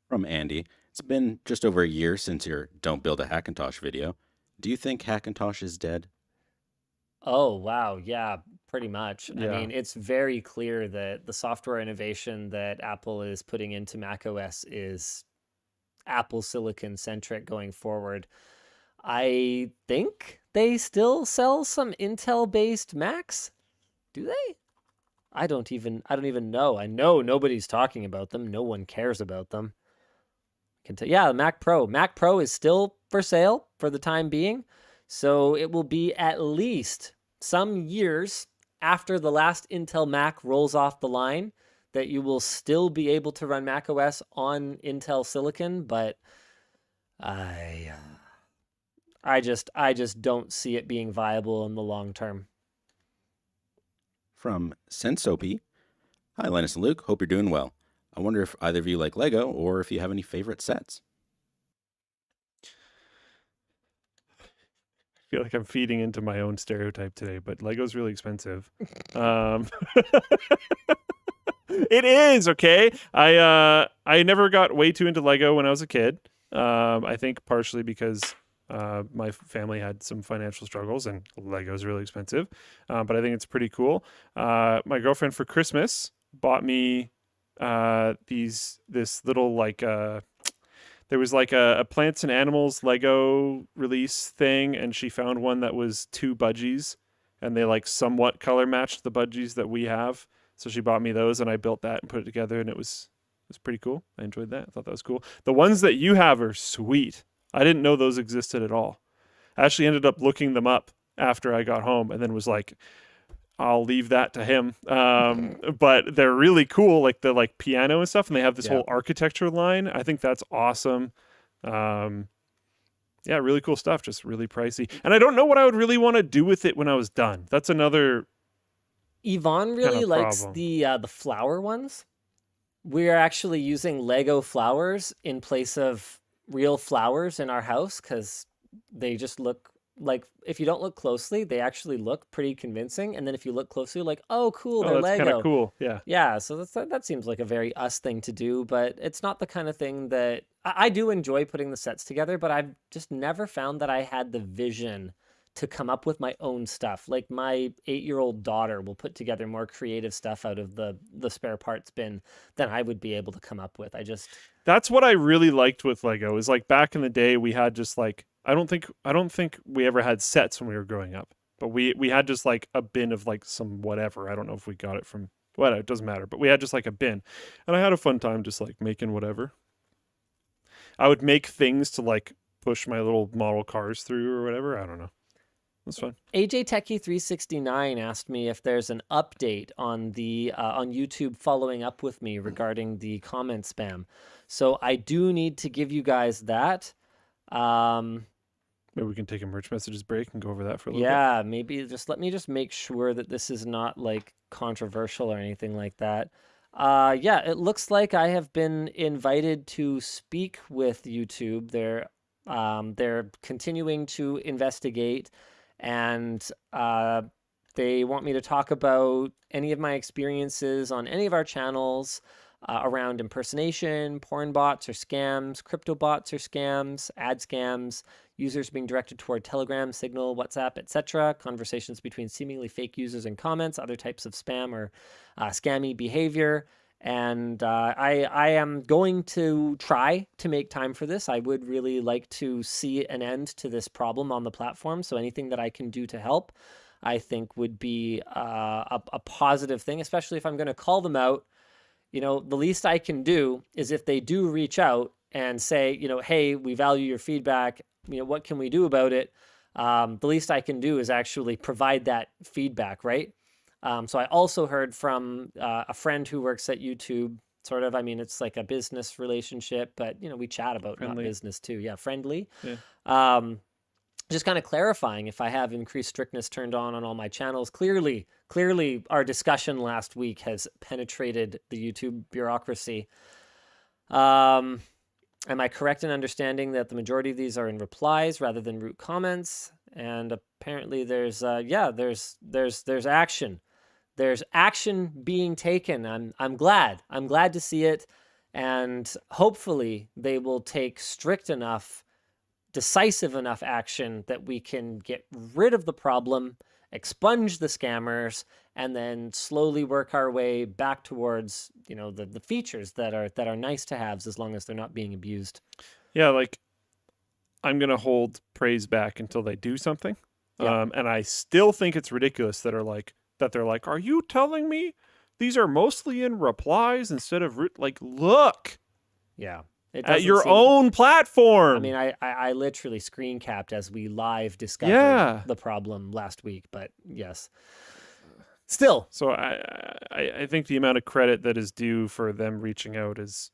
From Andy, it's been just over a year since your Don't Build a Hackintosh video. Do you think Hackintosh is dead?
Oh, wow. Yeah, pretty much.
Yeah.
I mean, it's very clear that the software innovation that Apple is putting into macOS is Apple Silicon centric going forward. I think they still sell some Intel-based Macs. Do they? I don't even know. I know nobody's talking about them. No one cares about them. Yeah, the Mac Pro. Mac Pro is still for sale for the time being. So it will be at least some years after the last Intel Mac rolls off the line that you will still be able to run macOS on Intel Silicon, but I just don't see it being viable in the long term.
From Sensopi. Hi, Linus and Luke. Hope you're doing well. I wonder if either of you like Lego or if you have any favorite sets.
I feel like I'm feeding into my own stereotype today, but Lego's really expensive. It is, okay? I never got way too into Lego when I was a kid. I think partially because my family had some financial struggles and Lego's really expensive. But I think it's pretty cool. My girlfriend for Christmas bought me this little there was like a plants and animals Lego release thing, and she found one that was 2 budgies, and they like somewhat color matched the budgies that we have. So she bought me those, and I built that and put it together, and it was pretty cool. I enjoyed that. I thought that was cool. The ones that you have are sweet. I didn't know those existed at all. I actually ended up looking them up after I got home, and then was like, I'll leave that to him. But they're really cool, like the piano and stuff, and they have this whole architecture line. I think that's awesome. Yeah, really cool stuff, just really pricey. And I don't know what I would really want to do with it when I was done. That's another
Yvonne really
kind of
likes
problem.
the flower ones. We're actually using Lego flowers in place of real flowers in our house because they just look like, if you don't look closely, they actually look pretty convincing. And then if you look closely, like, oh, cool, they're
that's
Lego.
kind of cool. Yeah.
Yeah, so that seems like a very us thing to do, but it's not the kind of thing that I do enjoy putting the sets together, but I've just never found that I had the vision to come up with my own stuff. Like my 8-year-old daughter will put together more creative stuff out of the spare parts bin than I would be able to come up with.
That's what I really liked with Lego. Is like back in the day we had just like I don't think we ever had sets when we were growing up. But we had just like a bin of like some whatever. I don't know if we got it from it doesn't matter. But we had just like a bin. And I had a fun time just like making whatever. I would make things to like push my little model cars through or whatever. I don't know. That's fun.
AJ Techie 369 asked me if there's an update on the on YouTube following up with me regarding the comment spam. So I do need to give you guys that.
Maybe we can take a merch messages break and go over that for a little bit.
Yeah, maybe let me make sure that this is not like controversial or anything like that. Yeah, it looks like I have been invited to speak with YouTube. They're continuing to investigate, and they want me to talk about any of my experiences on any of our channels around impersonation, porn bots or scams, crypto bots or scams, ad scams, users being directed toward Telegram, Signal, WhatsApp, etc., conversations between seemingly fake users and comments, other types of spam or scammy behavior. And I am going to try to make time for this. I would really like to see an end to this problem on the platform. So anything that I can do to help, I think would be a positive thing, especially if I'm going to call them out. You know, the least I can do is if they do reach out and say, you know, hey, we value your feedback. You know, what can we do about it? The least I can do is actually provide that feedback, right? So I also heard from a friend who works at YouTube, sort of. I mean, it's like a business relationship, but, you know, we chat about not business too. Yeah, friendly. Yeah. Just kind of clarifying if I have increased strictness turned on all my channels. Clearly, our discussion last week has penetrated the YouTube bureaucracy. Am I correct in understanding that the majority of these are in replies rather than root comments? And apparently there's action. There's action being taken. I'm glad to see it. And hopefully they will take strict enough, decisive enough action that we can get rid of the problem, expunge the scammers, and then slowly work our way back towards, you know, the features that are nice to haves as long as they're not being abused.
Yeah, like I'm going to hold praise back until they do something.
Yeah.
And I still think it's ridiculous that they're like, are you telling me these are mostly in replies instead of look
Yeah. It
at
doesn't
your
seem-
own platform.
I mean, I literally screen capped as we live discovered
Yeah.
the problem last week, but yes. Still,
So I think the amount of credit that is due for them reaching out is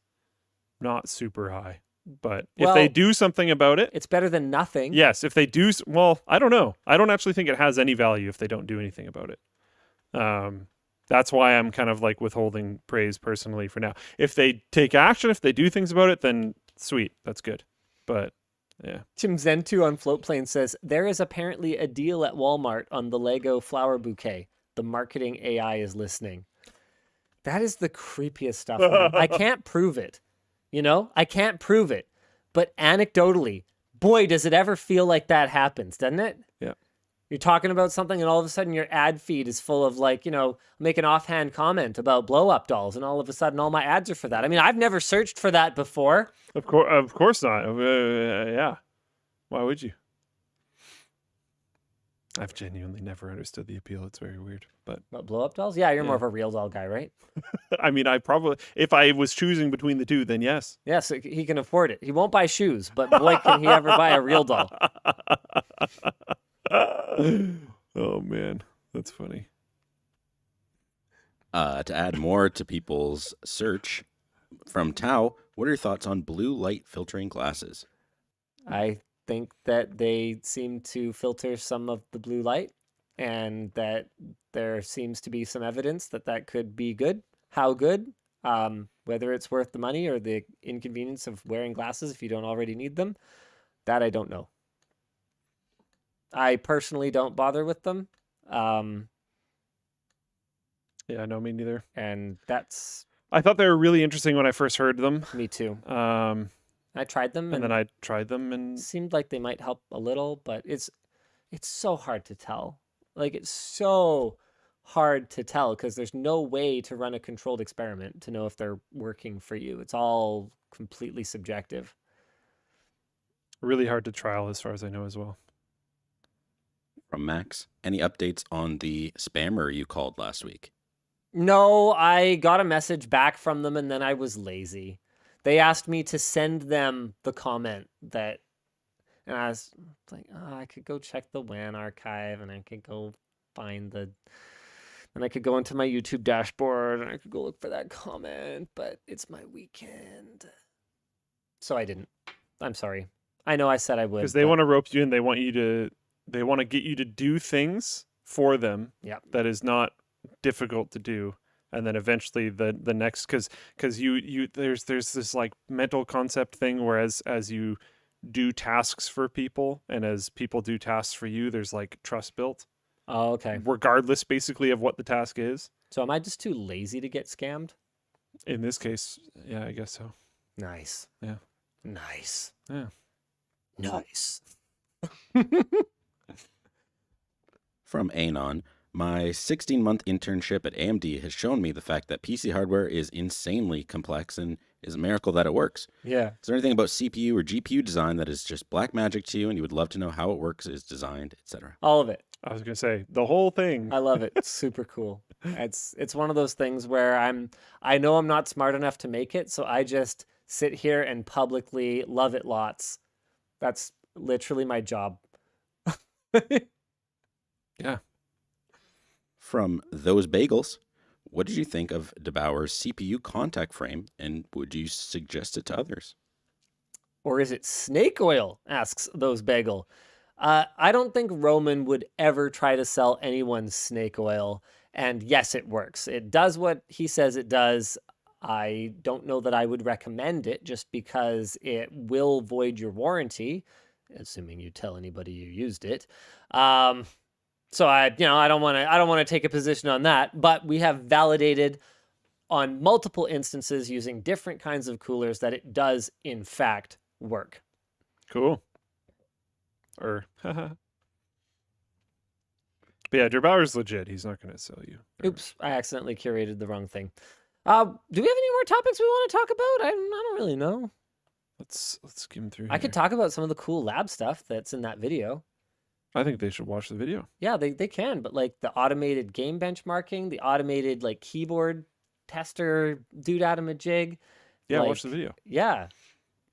not super high. But if they
Well,
do something about it,
it's better than nothing.
yes. If they do, well, I don't know. I don't actually think it has any value if they don't do anything about it. That's why I'm kind of like withholding praise personally for now. If they take action, if they do things about it, then sweet, that's good. But yeah,
Jim Zen2 on Floatplane says, there is apparently a deal at Walmart on the Lego flower bouquet. The marketing AI is listening. That is the creepiest stuff, man. I can't prove it. I can't prove it. But anecdotally, boy, does it ever feel like that happens, doesn't it?
yeah.
You're talking about something and all of a sudden your ad feed is full of make an offhand comment about blow up dolls and all of a sudden all my ads are for that. I mean, I've never searched for that before.
Of course not. Yeah. Why would you? I've genuinely never understood the appeal. It's very weird. But
What, blow up dolls? Yeah, you're more
Yeah.
of a real doll guy, right?
I mean, if I was choosing between the two, then yes.
Yes, he can afford it. He won't buy shoes, but boy, can he ever buy a real doll.
Oh man, that's funny.
To add more to people's search, from Tao, what are your thoughts on blue light filtering glasses?
I think that they seem to filter some of the blue light and that there seems to be some evidence that that could be good. How good? Whether it's worth the money or the inconvenience of wearing glasses if you don't already need them, that I don't know. I personally don't bother with them.
Yeah, no, me neither.
And that's
I thought they were really interesting when I first heard them.
me too.
Um,
I tried them
and then I tried them, and
seemed like they might help a little, but it's so hard to tell. Like, it's so hard to tell because there's no way to run a controlled experiment to know if they're working for you. It's all completely subjective.
really hard to trial as far as I know as well.
From Max, any updates on the spammer you called last week?
No, I got a message back from them and then I was lazy. They asked me to send them the comment and I was like, oh, I could go check the WAN archive and I could go find and I could go into my YouTube dashboard and I could go look for that comment, but it's my weekend. So I didn't. I'm sorry. I know I said I would.
Because they want to rope you in. They want to get you to do things for them.
Yeah.
That is not difficult to do. And then eventually the next, because there's this like mental concept thing where as you do tasks for people and as people do tasks for you, there's like trust built.
Oh, okay.
Regardless basically of what the task is.
So am I just too lazy to get scammed?
In this case, yeah, I guess so.
Nice.
Yeah.
Nice.
Yeah.
Nice.
From Anon, my 16-month internship at AMD has shown me the fact that PC hardware is insanely complex and is a miracle that it works.
Yeah.
Is there anything about CPU or GPU design that is just black magic to you and you would love to know how it works, is designed, etc.?
All of it.
I was going to say the whole thing.
I love it. It's super cool. It's one of those things where I know I'm not smart enough to make it, so I just sit here and publicly love it lots. That's literally my job.
Yeah.
From Those Bagels, what did you think of DeBauer's CPU contact frame and would you suggest it to others?
Or is it snake oil? Asks Those Bagel. I don't think Roman would ever try to sell anyone snake oil. And yes, it works. It does what he says it does. I don't know that I would recommend it just because it will void your warranty, assuming you tell anybody you used it. So I don't want to take a position on that, but we have validated on multiple instances using different kinds of coolers that it does in fact work.
Cool. But yeah, DeBauer's legit. He's not going to sell you.
Oops, I accidentally curated the wrong thing. Do we have any more topics we want to talk about? I don't really know.
Let's skim through.
I could talk about some of the cool lab stuff that's in that video.
I think they should watch the video.
Yeah, they can, but like the automated game benchmarking, the automated like keyboard tester dude out of a jig.
Yeah,
like,
watch the video.
Yeah,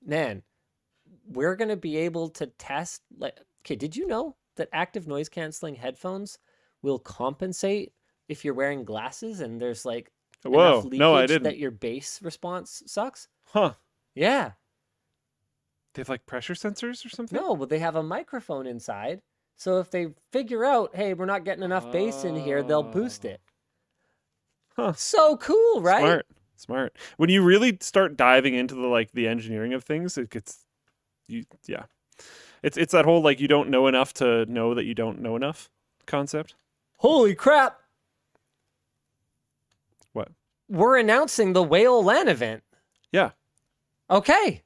man, we're gonna be able to test. Like, okay, did you know that active noise canceling headphones will compensate if you're wearing glasses and there's like
Whoa,
enough leakage
no, I didn't.
that your bass response sucks?
Huh?
Yeah.
They have like pressure sensors or something?
No, but they have a microphone inside. So if they figure out, hey, we're not getting enough bass in here, they'll boost it.
Huh.
So cool, right?
Smart. When you really start diving into the engineering of things, it gets yeah. It's that whole like you don't know enough to know that you don't know enough concept.
Holy crap.
What?
We're announcing the Whale LAN event.
Yeah.
Okay.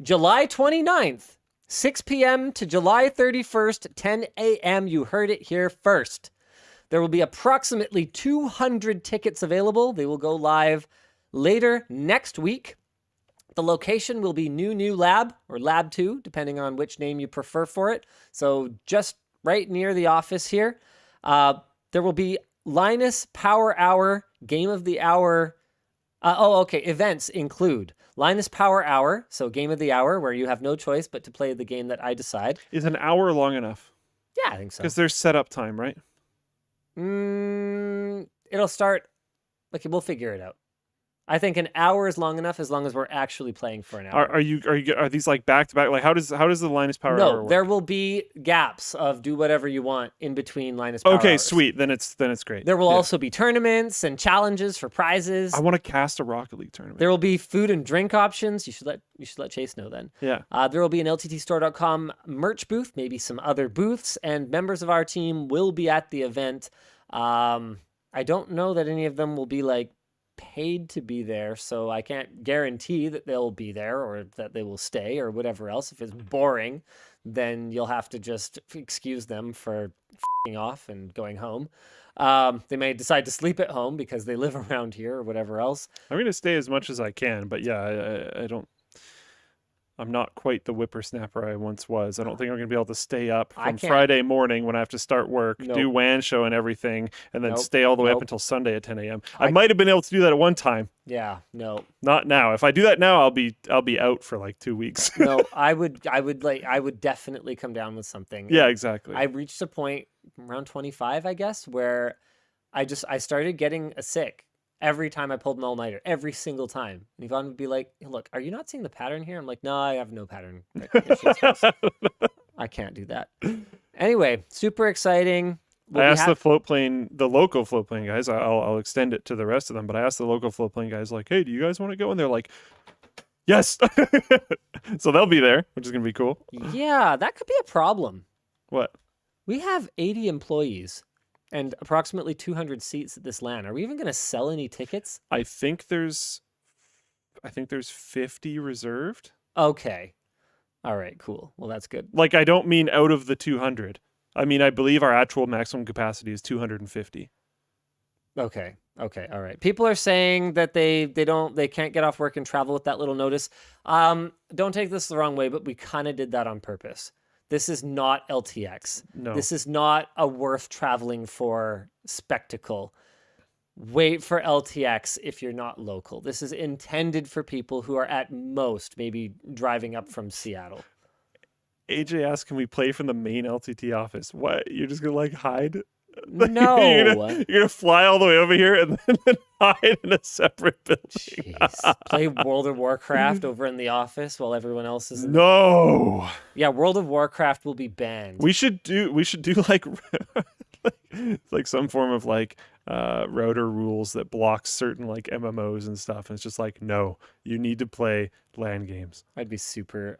July 29th, 6 p.m. to July 31st, 10 a.m. You heard it here first. There will be approximately 200 tickets available. They will go live later next week. The location will be New Lab or Lab 2, depending on which name you prefer for it. So just right near the office here. There will be Linus Power Hour, Game of the Hour. Events include Linus Power Hour, so Game of the Hour, where you have no choice but to play the game that I decide.
Is an hour long enough?
Yeah, I think so.
Because there's setup time, right?
It'll start. Okay, we'll figure it out. I think an hour is long enough as long as we're actually playing for an hour.
Are these like back to back? Like how does the Linus Power Hour
No,
work?
there will be gaps of do whatever you want in between Linus Power
Okay,
hours.
sweet. Then it's great.
There will also be tournaments and challenges for prizes.
I want to cast a Rocket League tournament.
There will be food and drink options. You should let Chase know then.
Yeah.
There will be an LTTstore.com merch booth, maybe some other booths, and members of our team will be at the event. I don't know that any of them will be like paid to be there, so I can't guarantee that they'll be there or that they will stay or whatever else. If it's boring, then you'll have to just excuse them for f***ing off and going home. They may decide to sleep at home because they live around here or whatever else.
I'm going to stay as much as I can, but yeah, I'm not quite the whippersnapper I once was. I don't think I'm going to be able to stay up from Friday morning when I have to start work, do WAN show and everything, and then stay all the way up until Sunday at 10 a.m. I might have been able to do that at one time.
Yeah, no.
Not now. If I do that now, I'll be out for like 2 weeks.
No, I would definitely come down with something.
Yeah, exactly.
I reached a point around 25, I guess, where I started getting sick. Every time I pulled an all-nighter, every single time. And Yvonne would be like, look, are you not seeing the pattern here? I'm like, no, I have no pattern. I can't do that. Anyway, super exciting.
I asked the local Floatplane guys, I'll extend it to the rest of them, but I asked the local Floatplane guys, like, hey, do you guys want to go? And they're like, yes. So they'll be there, which is going to be cool.
Yeah, that could be a problem.
What?
We have 80 employees and approximately 200 seats at this LAN. Are we even going to sell any tickets?
I think there's 50 reserved.
Okay. All right, cool. Well, that's good.
Like, I don't mean out of the 200. I mean, I believe our actual maximum capacity is 250.
Okay. All right. People are saying that they can't get off work and travel with that little notice. Don't take this the wrong way, but we kind of did that on purpose. This is not LTX.
No.
This is not a worth traveling for spectacle. Wait for LTX if you're not local. This is intended for people who are at most maybe driving up from Seattle.
AJ asked, can we play from the main LTT office? What? You're just going to like hide?
No.
You're gonna fly all the way over here and then hide in a separate building.
Jeez. Play World of Warcraft over in the office while everyone else is
No.
Yeah, World of Warcraft will be banned.
We should do like like some form of like router rules that blocks certain like MMOs and stuff. And it's just like, no, you need to play LAN games.
I'd be super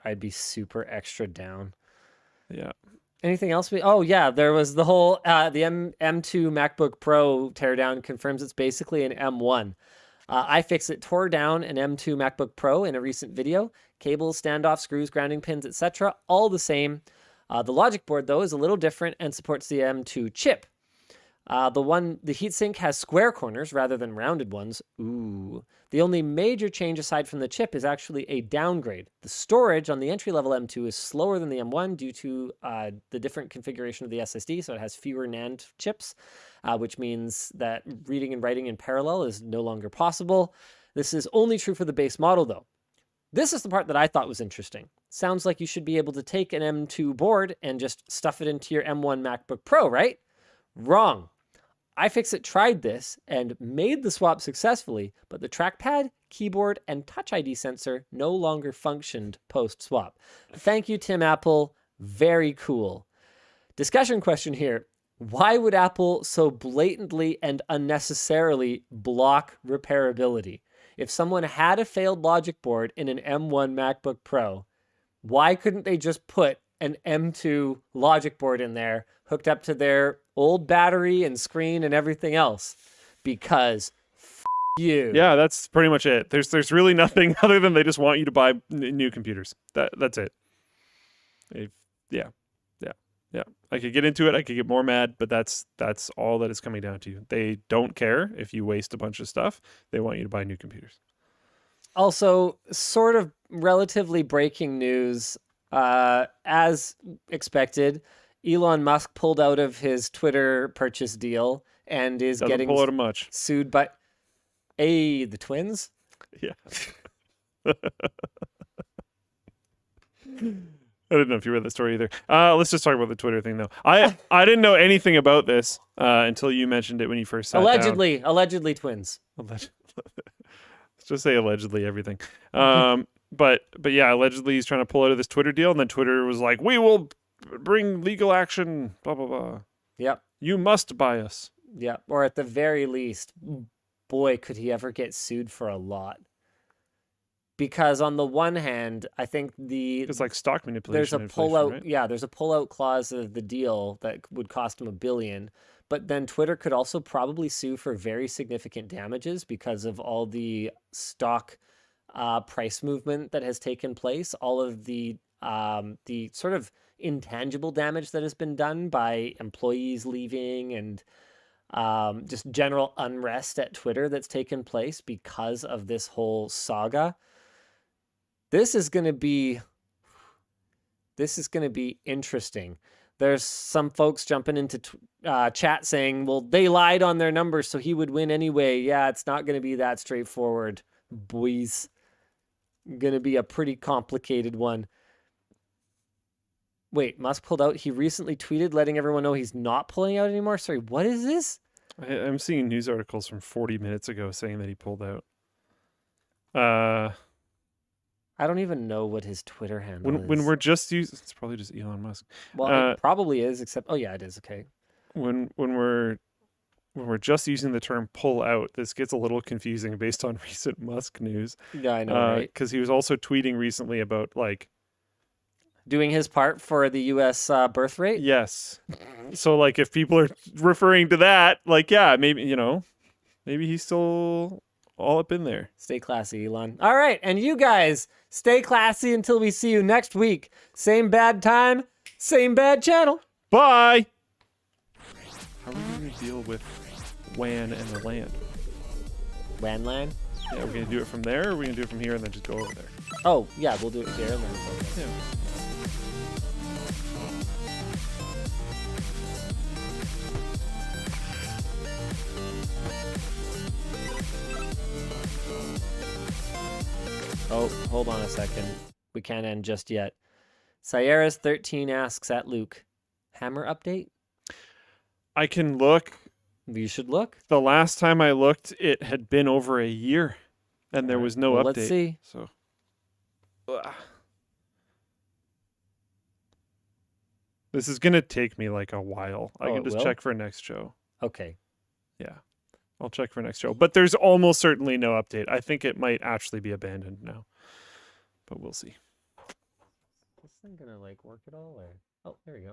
extra down.
Yeah.
Anything else? There was the whole the M2 MacBook Pro teardown confirms it's basically an M1. iFixit tore down an M2 MacBook Pro in a recent video. Cables, standoff, screws, grounding pins, etc. all the same. The logic board, though, is a little different and supports the M2 chip. The heatsink has square corners rather than rounded ones. Ooh. The only major change aside from the chip is actually a downgrade. The storage on the entry-level M2 is slower than the M1 due to the different configuration of the SSD, so it has fewer NAND chips, which means that reading and writing in parallel is no longer possible. This is only true for the base model, though. This is the part that I thought was interesting. Sounds like you should be able to take an M2 board and just stuff it into your M1 MacBook Pro, right? Wrong. iFixit tried this and made the swap successfully, but the trackpad, keyboard, and Touch ID sensor no longer functioned post-swap. Thank you, Tim Apple. Very cool. Discussion question here. Why would Apple so blatantly and unnecessarily block repairability? If someone had a failed logic board in an M1 MacBook Pro, why couldn't they just put an M2 logic board in there hooked up to their old battery and screen and everything else? Because you.
Yeah, that's pretty much it. There's really nothing other than they just want you to buy new computers. That's it. Yeah. I could get into it. I could get more mad, but that's all that is coming down to. They don't care if you waste a bunch of stuff. They want you to buy new computers.
Also, sort of relatively breaking news, as expected, Elon Musk pulled out of his Twitter purchase deal and is
Doesn't
getting
pull out of much.
sued by the twins.
Yeah. I didn't know if you read that story either. Let's just talk about the Twitter thing, though. I didn't know anything about this until you mentioned it when you first sat down.
Allegedly twins.
Let's just say allegedly everything. But yeah, allegedly he's trying to pull out of this Twitter deal, and then Twitter was like, "We will bring legal action." Blah blah blah.
Yep.
You must buy us.
Yep. Or at the very least, boy, could he ever get sued for a lot. Because on the one hand, I think
it's like stock manipulation.
There's a pullout.
Right?
Yeah, there's a pullout clause of the deal that would cost him $1 billion. But then Twitter could also probably sue for very significant damages because of all the stock price movement that has taken place, all of the sort of intangible damage that has been done by employees leaving and just general unrest at Twitter that's taken place because of this whole saga. This is going to be interesting. There's some folks jumping into chat saying, well, they lied on their numbers, so he would win anyway. Yeah, it's not going to be that straightforward, boys. Going to be a pretty complicated one. Wait, Musk pulled out. He recently tweeted letting everyone know he's not pulling out anymore. Sorry, what is this?
I'm seeing news articles from 40 minutes ago saying that he pulled out.
I don't even know what his Twitter handle is.
When we're just using, it's probably just Elon Musk.
Well, it probably is, except oh yeah, it is. Okay.
When we're just using the term "pull out," this gets a little confusing based on recent Musk news.
Yeah, I know, right?
Because he was also tweeting recently about like
doing his part for the U.S. Birth rate.
Yes. So like, if people are referring to that, like, yeah, maybe maybe he's still all up in there.
Stay classy, Elon. All right, and you guys stay classy until we see you next week. Same bad time, same bad channel.
Bye. How are we going to deal with WAN and the LAN?
WAN LAN?
Yeah, we're going to do it from there, or are we going to do it from here and then just go over there?
Oh, yeah, we'll do it here and then we'll go there.
Yeah.
Oh, hold on a second. We can't end just yet. Sierras13 asks at Luke, Hammer update?
I can look.
You should look.
The last time I looked, it had been over a year, and there was no update.
Let's see.
So, this is gonna take me like a while. I can just check for next show.
Okay.
Yeah, I'll check for next show. But there's almost certainly no update. I think it might actually be abandoned now, but we'll see.
Is this thing gonna like work at all? Or oh, there we go.